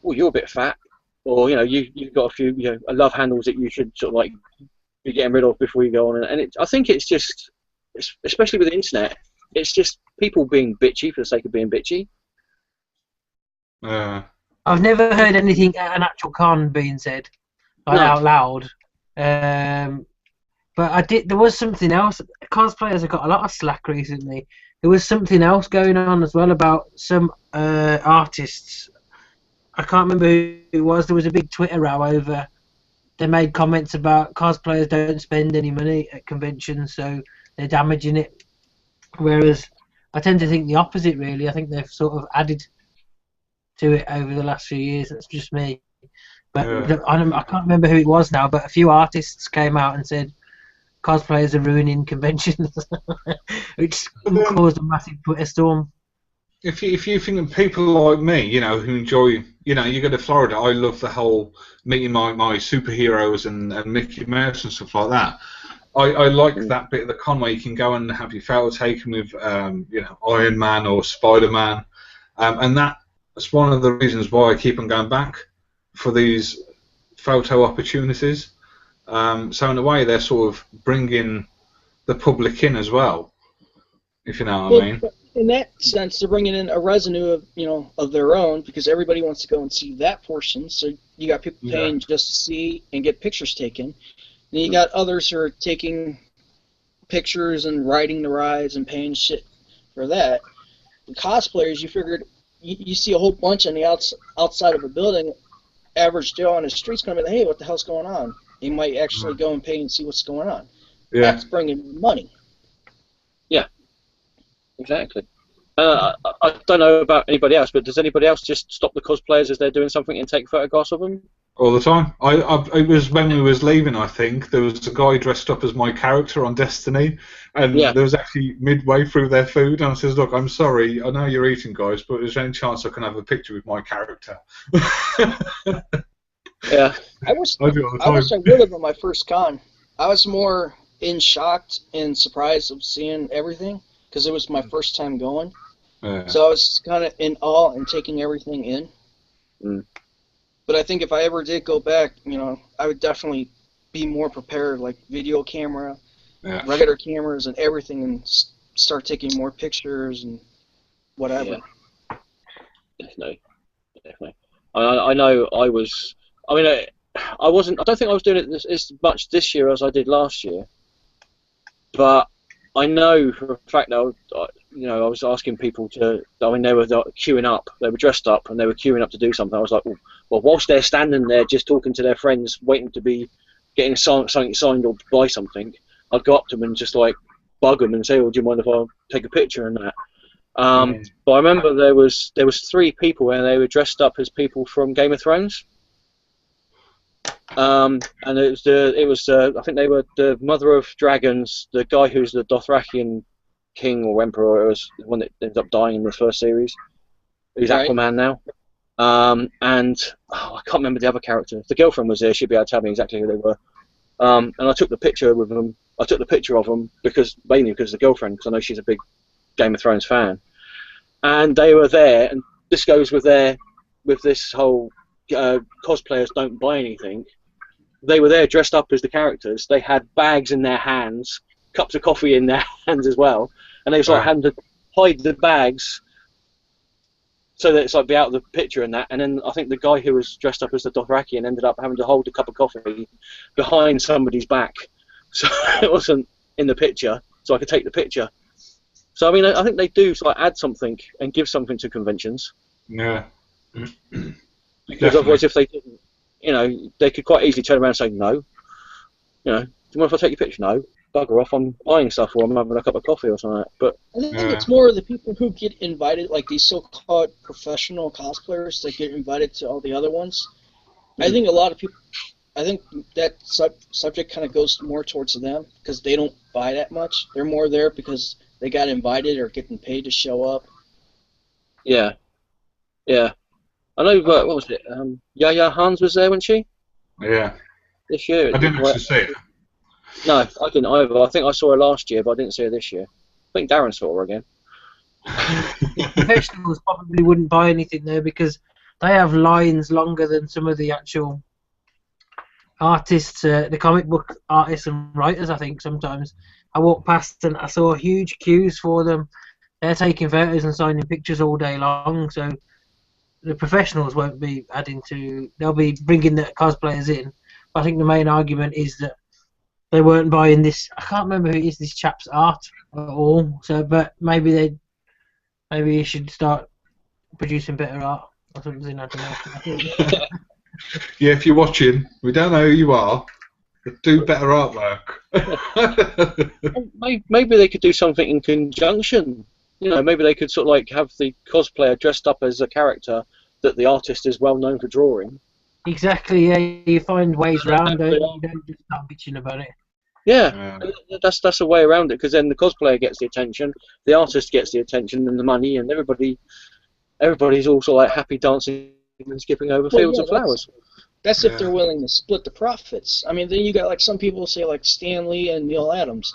well, you're a bit fat, or you've got a few love handles that you should sort of like be getting rid of before you go on. And I think it's just, especially with the internet, it's just people being bitchy for the sake of being bitchy. I've never heard anything at an actual con being said out loud. But there was something else. Cosplayers have got a lot of slack recently. There was something else going on as well about some artists. I can't remember who it was. There was a big Twitter row over. They made comments about cosplayers don't spend any money at conventions, so they're damaging it. Whereas I tend to think the opposite, really. I think they've sort of added to it over the last few years. That's just me. But I can't remember who it was now, but a few artists came out and said cosplayers are ruining conventions, which caused a massive Twitter storm. If you think of people like me, who enjoy, you go to Florida, I love the whole meeting my superheroes and Mickey Mouse and stuff like that. I like that bit of the con where you can go and have your photo taken with, Iron Man or Spider-Man, and that's one of the reasons why I keep on going back for these photo opportunities. So in a way, they're sort of bringing the public in as well, if you know what I mean. In that sense, they're bringing in a revenue of their own, because everybody wants to go and see that portion. So you got people paying just to see and get pictures taken. Then you got others who are taking pictures and riding the rides and paying shit for that. The cosplayers, you figured you see a whole bunch on the outside of a building. Average Joe on the street's going to be like, hey, what the hell's going on? You might actually go and pay and see what's going on. Yeah. That's bringing money. Yeah, exactly. I don't know about anybody else, but does anybody else just stop the cosplayers as they're doing something and take photographs of them? All the time. It was when we was leaving, I think, there was a guy dressed up as my character on Destiny, and there was actually midway through their food, and I says, look, I'm sorry, I know you're eating, guys, but is there any chance I can have a picture with my character? Yeah. I wish I would have on my first con. I was more shocked and surprised of seeing everything, because it was my first time going. So I was kind of in awe and taking everything in. But I think if I ever did go back, I would definitely be more prepared, like video camera, regular cameras, and everything, and start taking more pictures and whatever. Yeah. Definitely. I know I was. I mean, I wasn't. I don't think I was doing it as much this year as I did last year. But I know for a fact that I was asking people to. I mean, they were queuing up. They were dressed up and they were queuing up to do something. I was like, well, whilst they're standing there just talking to their friends, waiting to be getting something signed or buy something, I'd go up to them and just like bug them and say, "Oh, do you mind if I take a picture?" and that. But I remember there was 3 people and they were dressed up as people from Game of Thrones. And it was I think they were the Mother of Dragons, the guy who's the Dothrakian king or emperor, was the one that ended up dying in the first series. He's Aquaman now. And I can't remember the other character. The girlfriend was there. She'd be able to tell me exactly who they were. And I took the picture with them. I took the picture of them mainly because of the girlfriend, because I know she's a big Game of Thrones fan. And they were there, and this goes with this whole cosplayers don't buy anything. They were there dressed up as the characters. They had bags in their hands, cups of coffee in their hands as well, and they was like having to hide the bags so that it's like be out of the picture and that. And then I think the guy who was dressed up as the Dothraki and ended up having to hold a cup of coffee behind somebody's back, so it wasn't in the picture, so I could take the picture. So I mean, I think they do like add something and give something to conventions. Yeah. Because otherwise, if they didn't, you know, they could quite easily turn around and say no. You know, do you mind if I take your picture? No. Bugger off, I'm buying stuff or I'm having a cup of coffee or something like that. But I think it's more the people who get invited, like these so-called professional cosplayers that get invited to all the other ones. I think a lot of people, I think that subject kind of goes more towards them because they don't buy that much. They're more there because they got invited or getting paid to show up. Yeah. I know, what was it? Yaya Hans was there, wasn't she? Yeah. This year. I didn't actually see it. No, I didn't either. I think I saw her last year, but I didn't see her this year. I think Darren saw her again. Professionals probably wouldn't buy anything there because they have lines longer than some of the actual artists, the comic book artists and writers. I think sometimes I walked past and I saw huge queues for them. They're taking photos and signing pictures all day long, so the professionals won't be adding to. They'll be bringing the cosplayers in. But I think the main argument is that they weren't buying this. I can't remember who it is. This chap's art at all. So, but maybe he should start producing better art or something. I don't know. Yeah, if you're watching, we don't know who you are, but do better artwork. Maybe they could do something in conjunction. You know, maybe they could sort of like have the cosplayer dressed up as a character that the artist is well known for drawing. Exactly. Yeah, you find ways around it. You don't just start bitching about it. Yeah, that's a way around it because then the cosplayer gets the attention, the artist gets the attention and the money, and everybody's also like happy dancing and skipping over fields of flowers. That's if they're willing to split the profits. I mean, then you got like some people say like Stan Lee and Neil Adams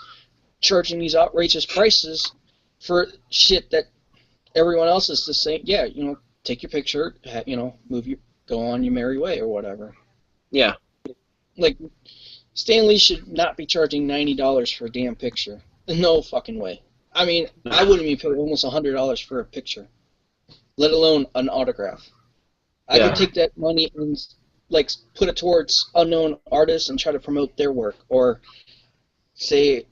charging these outrageous prices for shit that everyone else is just saying, yeah, you know, take your picture, you know, go on your merry way or whatever. Yeah. Like, Stan Lee should not be charging $90 for a damn picture. No fucking way. I mean, I wouldn't even pay almost $100 for a picture, let alone an autograph. I could take that money and like put it towards unknown artists and try to promote their work, or say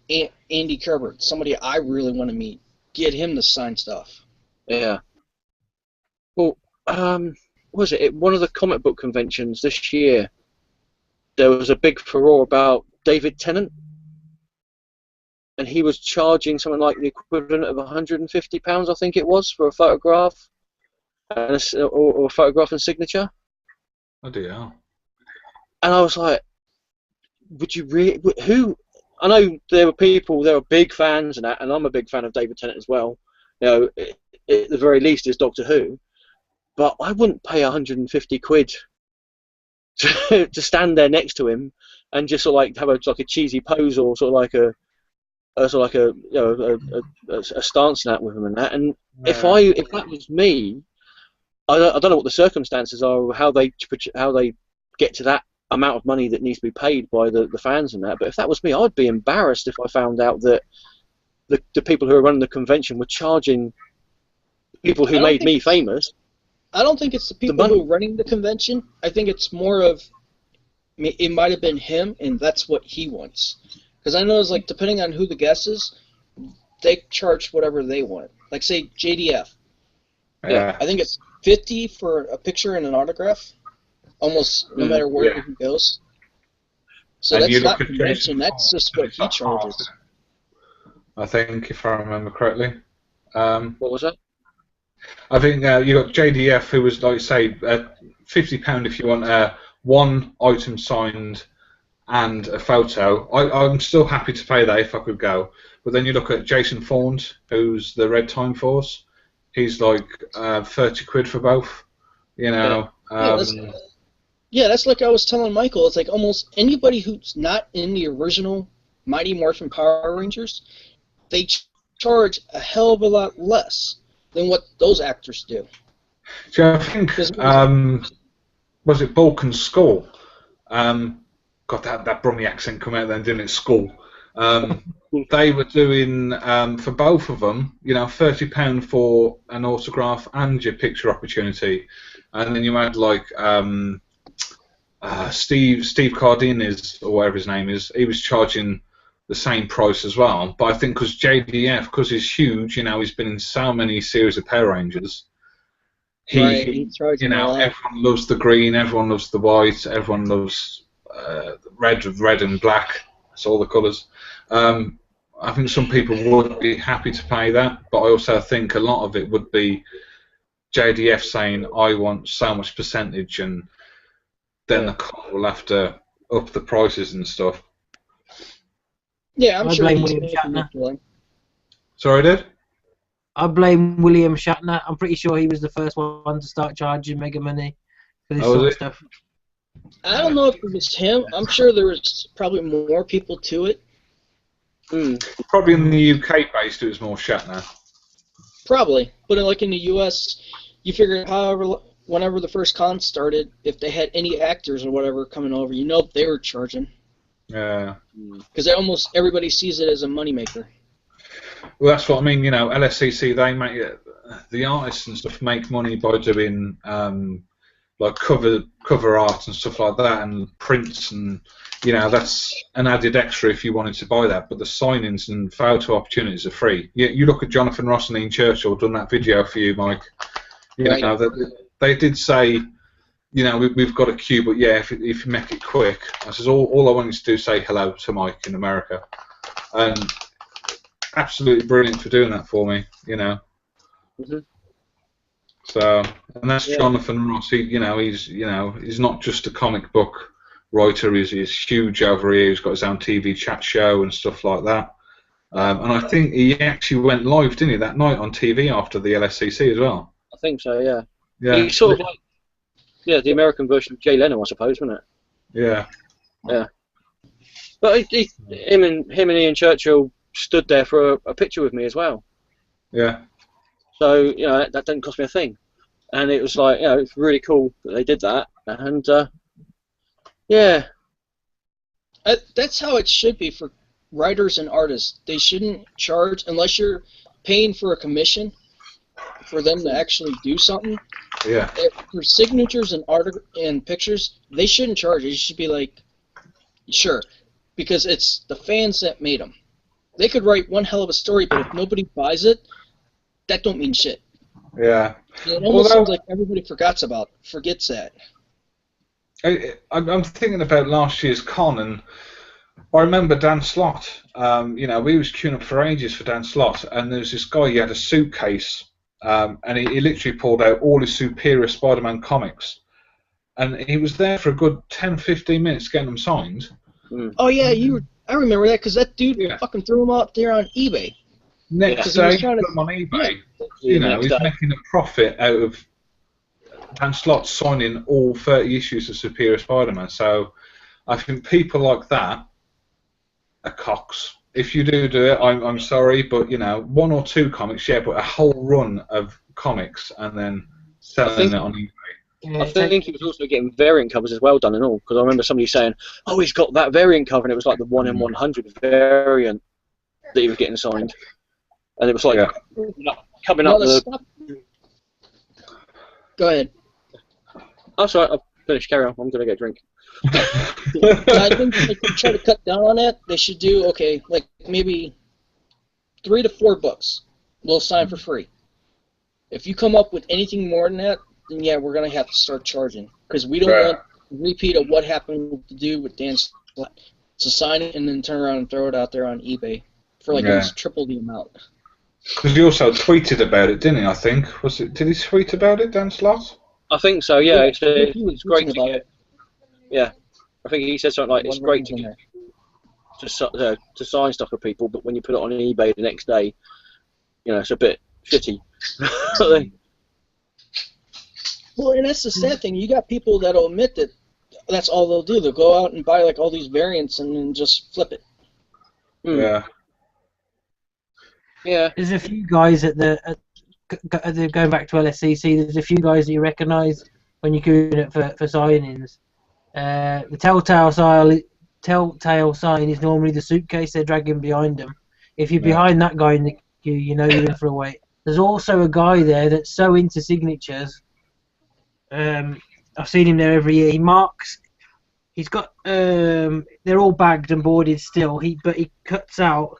Andy Kerber, somebody I really want to meet, get him to sign stuff. Yeah. Well, was it one of the comic book conventions this year? There was a big furore about David Tennant, and he was charging something like the equivalent of £150, I think it was, for a photograph, or a photograph and signature. Oh dear. And I was like, would you really? Who? I know there were big fans and that, and I'm a big fan of David Tennant as well. You know, at the very least is Doctor Who, but I wouldn't pay 150 quid to stand there next to him and just sort of like have a cheesy pose or sort of like a stance and that with him and that. And if that was me, I don't know what the circumstances are, or how they get to that amount of money that needs to be paid by the fans and that. But if that was me, I'd be embarrassed if I found out that the people who are running the convention were charging people who made me famous. I don't think it's the people who are running the convention. I think it's more of, it might have been him, and that's what he wants. Because I know it's like, depending on who the guest is, they charge whatever they want. Like, say, JDF. Yeah. I think it's $50 for a picture and an autograph, almost no matter where he goes. So and that's not convention, that's just what he charges. I think, if I remember correctly. What was that? I think you got JDF, who was, like, say, £50 if you want one item signed and a photo. I'm still happy to pay that if I could go. But then you look at Jason Faunt, who's the Red Time Force. He's like 30 quid for both. You know. Yeah, that's like I was telling Michael. It's like almost anybody who's not in the original Mighty Morphin Power Rangers, they charge a hell of a lot less than what those actors do. So I think, 'Cause- was it Bulk and Skull? God, that Brummy accent come out then, didn't it? Skull. They were doing, for both of them, you know, £30 for an autograph and your picture opportunity. And then you had, like, Steve Cardenas, or whatever his name is, he was charging the same price as well. But I think because JDF, because he's huge, you know, he's been in so many series of Power Rangers, he's charging a lot. everyone loves the green, everyone loves the white, everyone loves red and black. That's all the colours. I think some people would be happy to pay that, but I also think a lot of it would be JDF saying, I want so much percentage, and then the con will have to up the prices and stuff. Yeah, I'm I sure blame he's William making Shatner. it for him. Sorry, Dad? I blame William Shatner. I'm pretty sure he was the first one to start charging mega money for this sort of stuff. I don't know if it was him. I'm sure there was probably more people to it. Probably in the UK based, it was more Shatner. Probably, but like in the US, you figure whenever the first con started, if they had any actors or whatever coming over, you know they were charging. Yeah. Because almost everybody sees it as a moneymaker. Well, that's what I mean. You know, LSCC, they make it, the artists and stuff make money by doing like cover art and stuff like that, and prints, and you know that's an added extra if you wanted to buy that. But the signings and photo opportunities are free. You look at Jonathan Ross and Ian Churchill done that video for you, Mike. You know that they did say, you know, we've got a queue, but yeah, if you make it quick. I says all I wanted to do is say hello to Mike in America, and absolutely brilliant for doing that for me. You know. So, and that's Jonathan Ross. He's not just a comic book writer. He's huge over here. He's got his own TV chat show and stuff like that. And I think he actually went live, didn't he, that night on TV after the LSCC as well. I think so, yeah. Yeah. He's sort of like, the American version of Jay Leno, I suppose, wasn't it? Yeah. Yeah. But him and Ian Churchill stood there for a picture with me as well. Yeah. So, you know, that didn't cost me a thing. And it was like, you know, it's really cool that they did that. And, yeah. That's how it should be for writers and artists. They shouldn't charge unless you're paying for a commission for them to actually do something. Yeah. For signatures and art and pictures, they shouldn't charge. It should be like, sure, because it's the fans that made them. They could write one hell of a story, but if nobody buys it, that don't mean shit. Yeah. It almost seems like everybody forgets that. I'm thinking about last year's con, and I remember Dan Slott. You know, we was queuing up for ages for Dan Slott, and there was this guy. He had a suitcase, and he literally pulled out all his Superior Spider-Man comics, and he was there for a good 10-15 minutes getting them signed. Oh yeah, I remember that because that dude fucking threw them out there on eBay. Next day, he put them on eBay. You know, he's making a profit out of Dan Slott signing all 30 issues of Superior Spider-Man. So I think people like that are cocks. If you do it, I'm sorry, but you know, 1 or 2 comics, yeah, but a whole run of comics and then selling it on eBay. I think he was also getting variant covers as well done and all, because I remember somebody saying, "Oh, he's got that variant cover," and it was like the 1 in 100 variant that he was getting signed, and it was like coming up. Go ahead. Oh, sorry, I've finished. Carry on. I'm gonna get a drink. I think if they could try to cut down on that, they should do like maybe 3 to 4 books. We'll sign for free. If you come up with anything more than that, then yeah, we're gonna have to start charging because we don't want a repeat of what happened to do with Dan Slott. So sign it and then turn around and throw it out there on eBay for almost triple the amount. Because he also tweeted about it, didn't he? I think did he tweet about it, Dan Slott? I think so. Yeah, it's great to about get. it. Yeah, I think he said something like, "It's great to sign stuff for people, but when you put it on eBay the next day, you know, it's a bit shitty." Well, and that's the sad thing. You got people that'll admit that that's all they'll do. They'll go out and buy like all these variants and then just flip it. Yeah. Yeah. There's a few guys going back to LSCC. There's a few guys that you recognise when you're doing it for signings. The telltale sign is normally the suitcase they're dragging behind them. If you're behind that guy in the queue, you know you're in for a wait. There's also a guy there that's so into signatures. I've seen him there every year. He marks. He's got. They're all bagged and boarded still. But he cuts out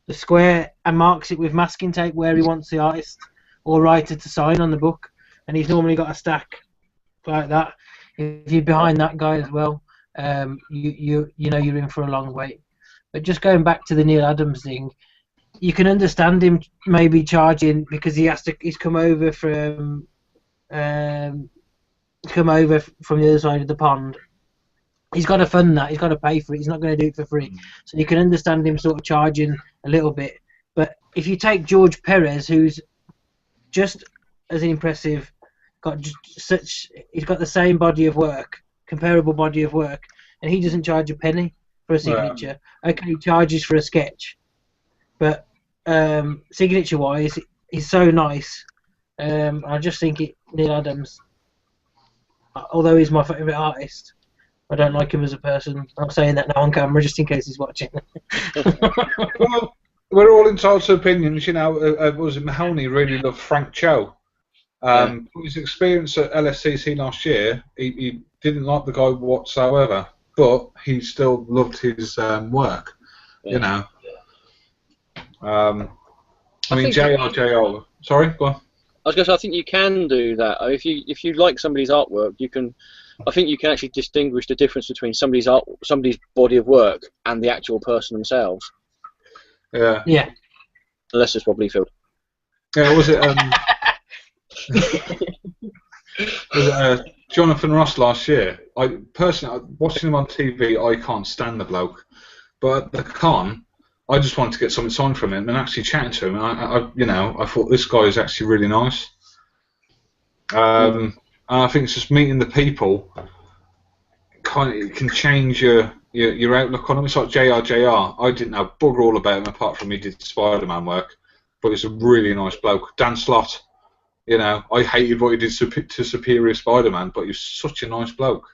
the square and marks it with masking tape where he wants the artist or writer to sign on the book. And he's normally got a stack like that. If you're behind that guy as well, you know you're in for a long wait. But just going back to the Neil Adams thing, you can understand him maybe charging because he's come over from the other side of the pond. He's got to fund that. He's got to pay for it. He's not going to do it for free. So you can understand him sort of charging a little bit. But if you take George Perez, who's just as impressive, he's got the same body of work, comparable body of work, and he doesn't charge a penny for a signature. Okay, he charges for a sketch, but signature-wise, he's so nice. I just think Neil Adams, although he's my favourite artist, I don't like him as a person. I'm saying that now on camera just in case he's watching. Well, we're all entitled to opinions, you know. Was it Mahoney really loved Frank Cho? His experience at LSCC last year, he didn't like the guy whatsoever, but he still loved his work, you know. I mean, JR. Sorry, go on. I was going to say, I think you can do that. If you like somebody's artwork, you can. I think you can actually distinguish the difference between somebody's body of work and the actual person themselves. Yeah. Yeah. Unless it's Rob Liefeld. Yeah. Was it? Was it Jonathan Ross last year? I personally, watching him on TV, I can't stand the bloke. But at the con, I just wanted to get something signed from him and actually chatting to him. And I thought this guy is actually really nice. And I think it's just meeting the people. It can change your outlook on him. It's like JR. I didn't know bugger all about him apart from he did Spider-Man work, but he's a really nice bloke. Dan Slott, you know, I hated what he did to Superior Spider-Man, but he's such a nice bloke.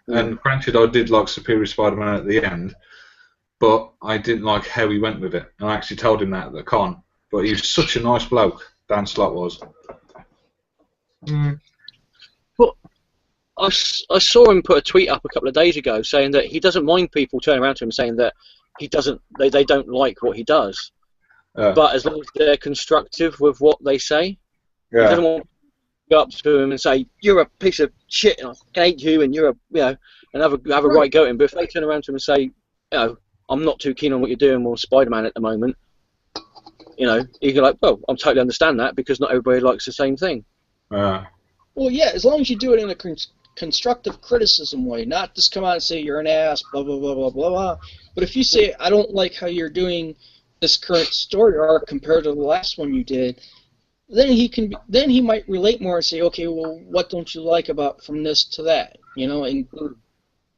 And granted, I did like Superior Spider-Man at the end, but I didn't like how he went with it. And I actually told him that at the con. But he was such a nice bloke, Dan Slott was. But I saw him put a tweet up a couple of days ago saying that he doesn't mind people turning around to him saying that they don't like what he does, but as long as they're constructive with what they say, he doesn't want to go up to him and say you're a piece of shit and I hate you and you're and have a right go at him. But if they turn around to him and say, you know, I'm not too keen on what you're doing with Spider-Man at the moment, you know, you can like, well, I totally understand that because not everybody likes the same thing. Well, yeah, as long as you do it in a constructive criticism way, not just come out and say you're an ass, blah, blah, blah, blah, blah, blah. But if you say, I don't like how you're doing this current story arc compared to the last one you did, then he might relate more and say, okay, well, what don't you like about from this to that, you know, and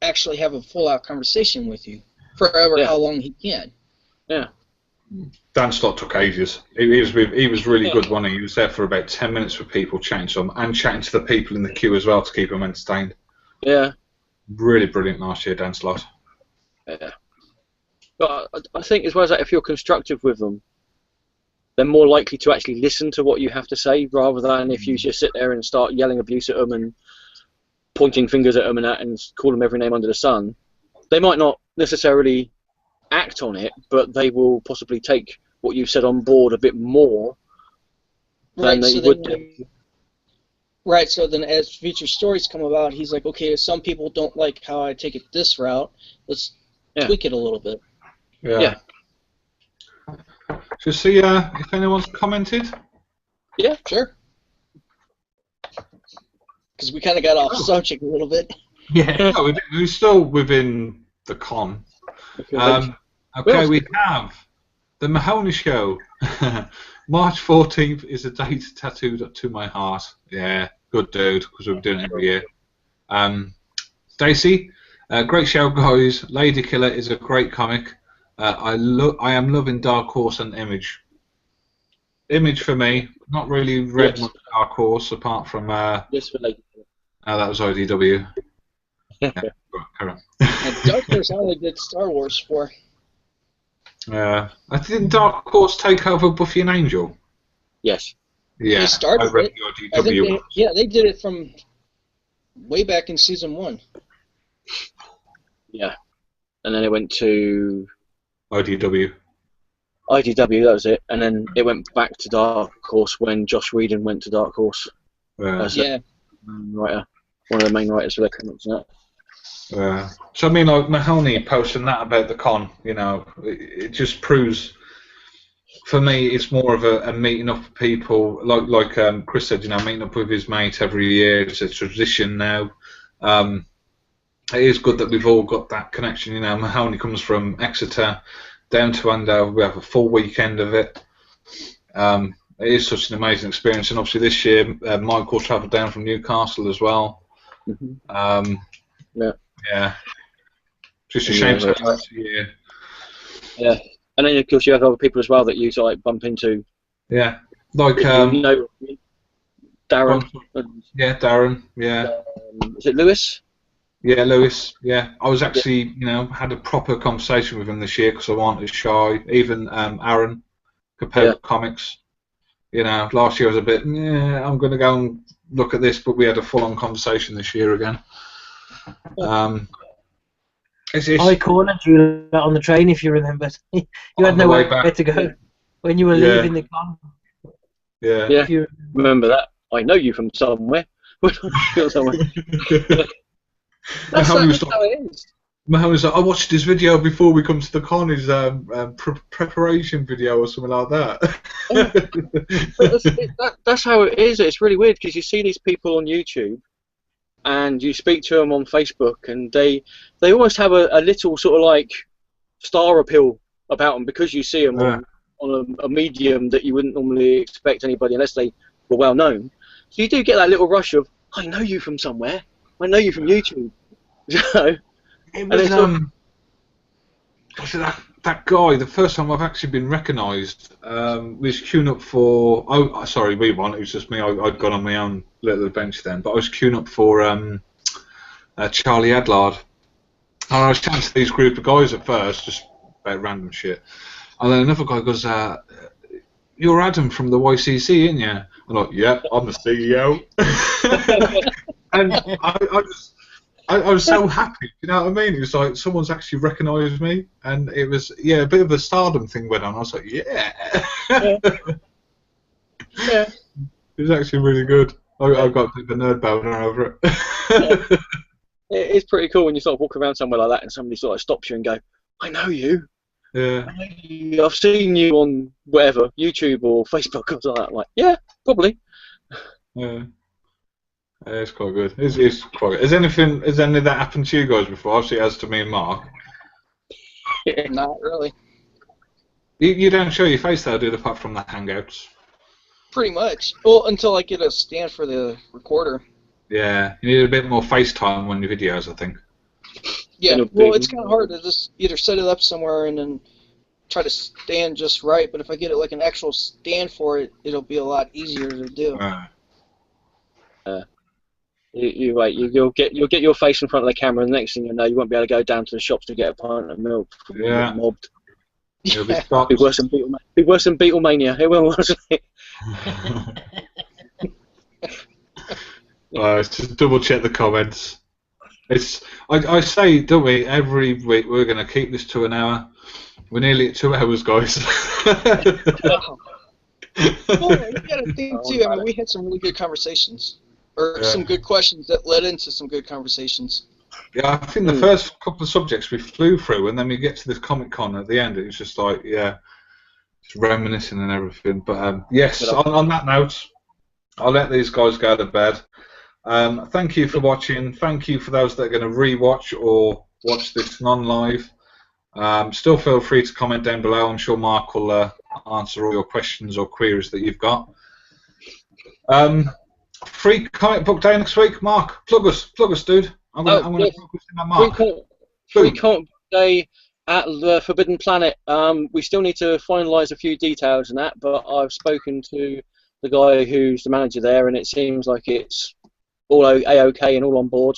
actually have a full-out conversation with you for how long he can. Yeah. Dan Slott took ages. He was really good, wasn't he? He was there for about 10 minutes with people, chatting to them, and chatting to the people in the queue as well to keep them entertained. Yeah. Really brilliant last year, Dan Slott. Yeah. But I think as well as that, if you're constructive with them, they're more likely to actually listen to what you have to say rather than if you just sit there and start yelling abuse at them and pointing fingers at them and call them every name under the sun. They might not necessarily act on it, but they will possibly take what you've said on board a bit more than they would do. Right, so then as future stories come about, he's like, okay, some people don't like how I take it this route. Let's tweak it a little bit. Yeah. Should see if anyone's commented? Yeah, sure. Because we kind of got off subject a little bit. Yeah. No, we're still within the con. Okay, we have the Mahoney Show. March 14th is a date tattooed to my heart. Yeah, good dude, because we're doing it every year. Stacey, great show, guys. Lady Killer is a great comic. I am loving Dark Horse and Image. Image for me, not really read much Dark Horse apart from. Yes, for Lady Killer. Oh, that was IDW. Yeah, carry on. Dark Horse I only did Star Wars for. I didn't Dark Horse take over Buffy and Angel. Yes. Yeah, They started I read it. the I think IDW. they did it from way back in season 1. Yeah. And then it went to IDW. IDW, that was it. And then it went back to Dark Horse when Josh Whedon went to Dark Horse. As Yeah. writer, one of the main writers for their comics. So I mean, like Mahoney posting that about the con, you know, it just proves. For me, it's more of a meeting up of people, like Chris said, you know, meeting up with his mates every year. It's a tradition now. It is good that we've all got that connection. You know, Mahoney comes from Exeter down to Andover. We have a full weekend of it. It is such an amazing experience, and obviously this year Michael travelled down from Newcastle as well. Mm-hmm. Yeah. Just a shame to have that year. Yeah. And then, of course, you have other people as well that you like bump into. Yeah, like Darren. Yeah, Darren. Yeah. Is it Lewis? Yeah, Lewis. Yeah, I was actually, you know, had a proper conversation with him this year because I wanted shy. Even Aaron, compared to comics. You know, last year I was a bit, I'm going to go and look at this, but we had a full-on conversation this year again. I cornered you on the train, if you remember. You had nowhere to go when you were leaving the con. Yeah. Yeah. You remember that? I know you from somewhere. That's how it is. Mahoney's like, I watched his video before we come to the con, his preparation video or something like that. That's how it is. It's really weird because you see these people on YouTube and you speak to them on Facebook and they almost have a little sort of like star appeal about them because you see them on a medium that you wouldn't normally expect anybody unless they were well known. So you do get that little rush of, I know you from somewhere. I know you from YouTube. It was that guy. The first time I've actually been recognised was queuing up for. Oh, sorry, we won. It was just me. I'd gone on my own little adventure then, but I was queuing up for Charlie Adlard, and I was chatting to these group of guys at first, just about random shit, and then another guy goes, "You're Adam from the YCC, aren't you?" I'm like, "Yeah, I'm the CEO," and I was so happy, you know what I mean? It was like someone's actually recognised me, and it was a bit of a stardom thing went on. I was like, yeah. It was actually really good. I got a bit of a nerd boner over it. It's pretty cool when you sort of walk around somewhere like that and somebody sort of stops you and go, I know you. Yeah. I've seen you on whatever, YouTube or Facebook or something like that. I'm like, yeah, probably. Yeah. Yeah, it's quite good. It's quite good. Has any of that happened to you guys before? Obviously, it has to me and Mark. Not really. You don't show your face though, do you, apart from the Hangouts? Pretty much. Well, until I get a stand for the recorder. Yeah, you need a bit more FaceTime on your videos, I think. Yeah, well, it's kind of hard to just either set it up somewhere and then try to stand just right, but if I get it like an actual stand for it, it'll be a lot easier to do. You wait. You'll get your face in front of the camera, and the next thing you know, you won't be able to go down to the shops to get a pint of milk. Yeah. Mobbed. It'll be worse than Beatlemania. It will, wasn't it? Let's just double check the comments. I say, don't we? Every week we're going to keep this to an hour. We're nearly at 2 hours, guys. Well, you got to think too. I mean, we had some really good conversations. Or some good questions that led into some good conversations. Yeah, I think the first couple of subjects we flew through, and then we get to this Comic Con at the end, it was just like, just reminiscing and everything. But yes, on that note, I'll let these guys go to bed. Thank you for watching. Thank you for those that are going to re-watch or watch this non-live. Still feel free to comment down below. I'm sure Mark will answer all your questions or queries that you've got. Free comic book day next week. Mark, plug us, dude. I'm gonna yes. focus in on Free Mark. comic book day at the Forbidden Planet. We still need to finalise a few details and that, but I've spoken to the guy who's the manager there, and it seems like it's all a-okay and all on board.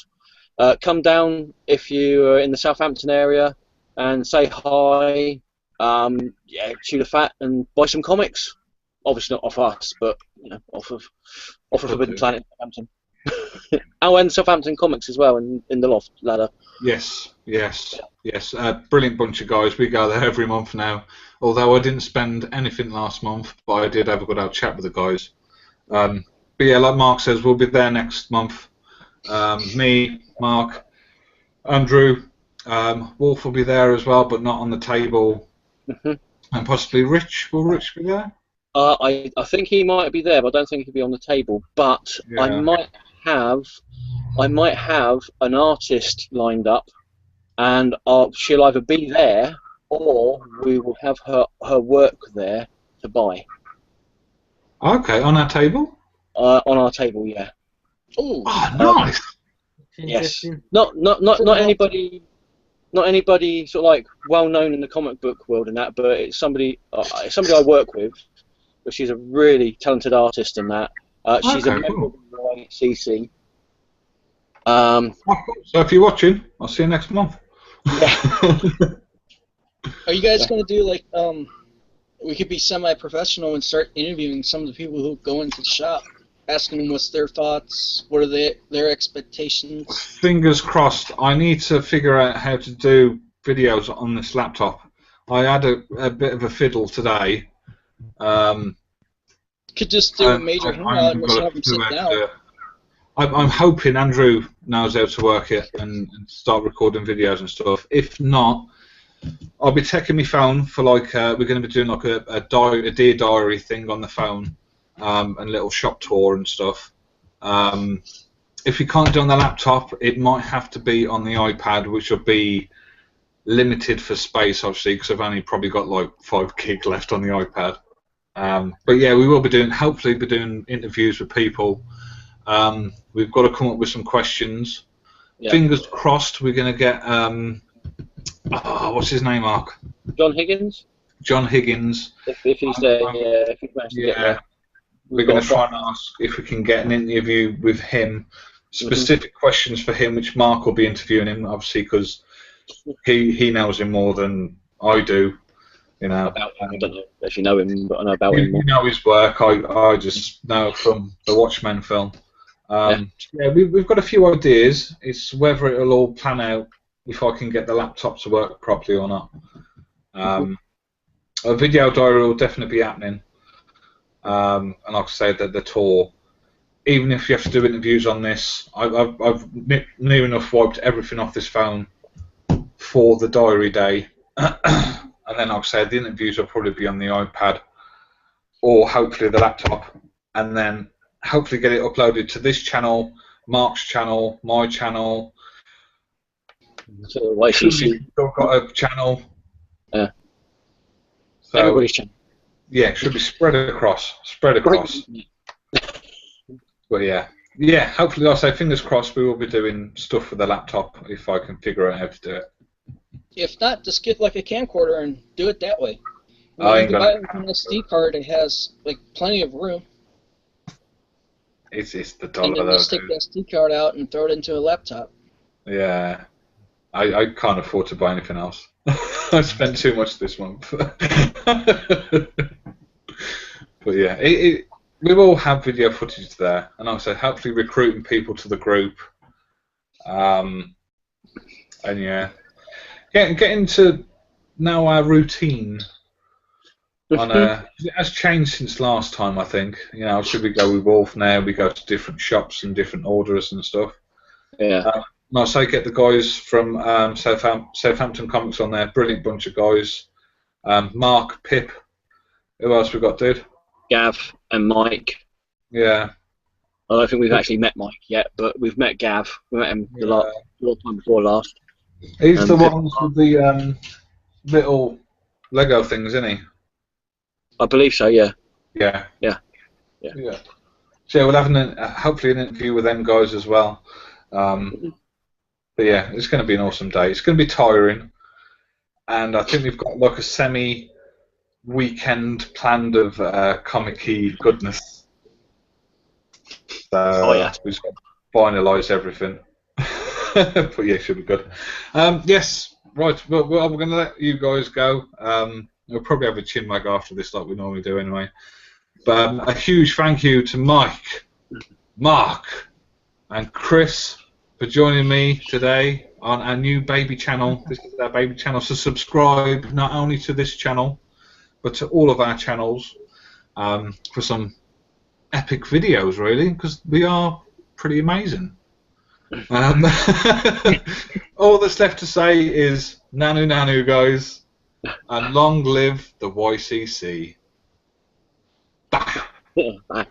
Come down if you're in the Southampton area and say hi. Yeah, chew the fat and buy some comics. Obviously not off us, but off of Forbidden Planet Southampton. Oh, and Southampton Comics as well in the loft ladder. Yes. Brilliant bunch of guys. We go there every month now. Although I didn't spend anything last month, but I did have a good old chat with the guys. But yeah, like Mark says, we'll be there next month. Me, Mark, Andrew, Wolf will be there as well, but not on the table. And possibly Rich. Will Rich be there? I think he might be there, but I don't think he'll be on the table. But Yeah. I might have an artist lined up, and she'll either be there or we will have her work there to buy. Okay, on our table? On our table, yeah. Oh, nice. Yes. Not anybody sort of like well known in the comic book world and that, but it's somebody I work with. But she's a really talented artist in that. She's a member of Y.C.C. So if you're watching, I'll see you next month. Yeah. Are you guys going to do like we could be semi-professional and start interviewing some of the people who go into the shop, asking them what's their thoughts, what are their expectations? Fingers crossed. I need to figure out how to do videos on this laptop. I had a bit of a fiddle today. Could just do a major hangout and just have them sit down. I'm hoping Andrew knows how to work it and start recording videos and stuff. If not, I'll be taking my phone for like we're going to be doing like a dear diary thing on the phone and little shop tour and stuff. If you can't do it on the laptop, it might have to be on the iPad, which will be limited for space, obviously, because I've only probably got like 5 gig left on the iPad. But yeah, we will be hopefully be doing interviews with people. We've got to come up with some questions. Yeah. Fingers crossed we're going to get, what's his name, Mark? John Higgins? John Higgins. If he's there, if he managed to get there. We're going to try and ask if we can get an interview with him. Specific questions for him, which Mark will be interviewing him, obviously, because he knows him more than I do. You know, about him. I don't know if you know him, but I know about him. You know his work. I just know from the Watchmen film. Yeah, we've got a few ideas. It's whether it'll all plan out if I can get the laptop to work properly or not. A video diary will definitely be happening. And like I say, the tour. Even if you have to do interviews on this, I've near enough wiped everything off this phone for the diary day. And then, like I said, the interviews will probably be on the iPad or hopefully the laptop, and then hopefully get it uploaded to this channel, Mark's channel, my channel. So YCC. Still got a channel. Yeah. So, everybody's channel. Yeah, it should be spread across. But yeah. Hopefully, like I say, fingers crossed, we will be doing stuff with the laptop if I can figure out how to do it. If not, just get like a camcorder and do it that way. You can buy an SD card. It has like plenty of room. It's the dollar. And then just take the SD card out and throw it into a laptop. Yeah, I can't afford to buy anything else. I spent too much this month. But yeah, we will have video footage there, and also hopefully recruiting people to the group. And yeah. Get into now our routine. It has changed since last time, I think. You know, should we go with Wolf now? We go to different shops and different orders and stuff. Yeah. And I say get the guys from Southampton Comics on there. Brilliant bunch of guys. Mark, Pip. Who else we got, dude? Gav and Mike. Yeah. I don't think we've actually met Mike yet, but we've met Gav. We met him the last time before last. He's the ones with the little Lego things, isn't he? I believe so, yeah. Yeah. So yeah, we'll have hopefully an interview with them guys as well. But yeah, it's going to be an awesome day. It's going to be tiring, and I think we've got like a semi-weekend planned of comic-y goodness. So yes. we've just got to finalise everything. But yeah, it should be good. Yes, right. Well, we're going to let you guys go. We'll probably have a chin wag after this, like we normally do anyway. But a huge thank you to Mike, Mark, and Chris for joining me today on our new baby channel. This is our baby channel, so subscribe not only to this channel, but to all of our channels for some epic videos, really, because we are pretty amazing. All that's left to say is Nanu Nanu, guys, and long live the YCC. Bye. Bye.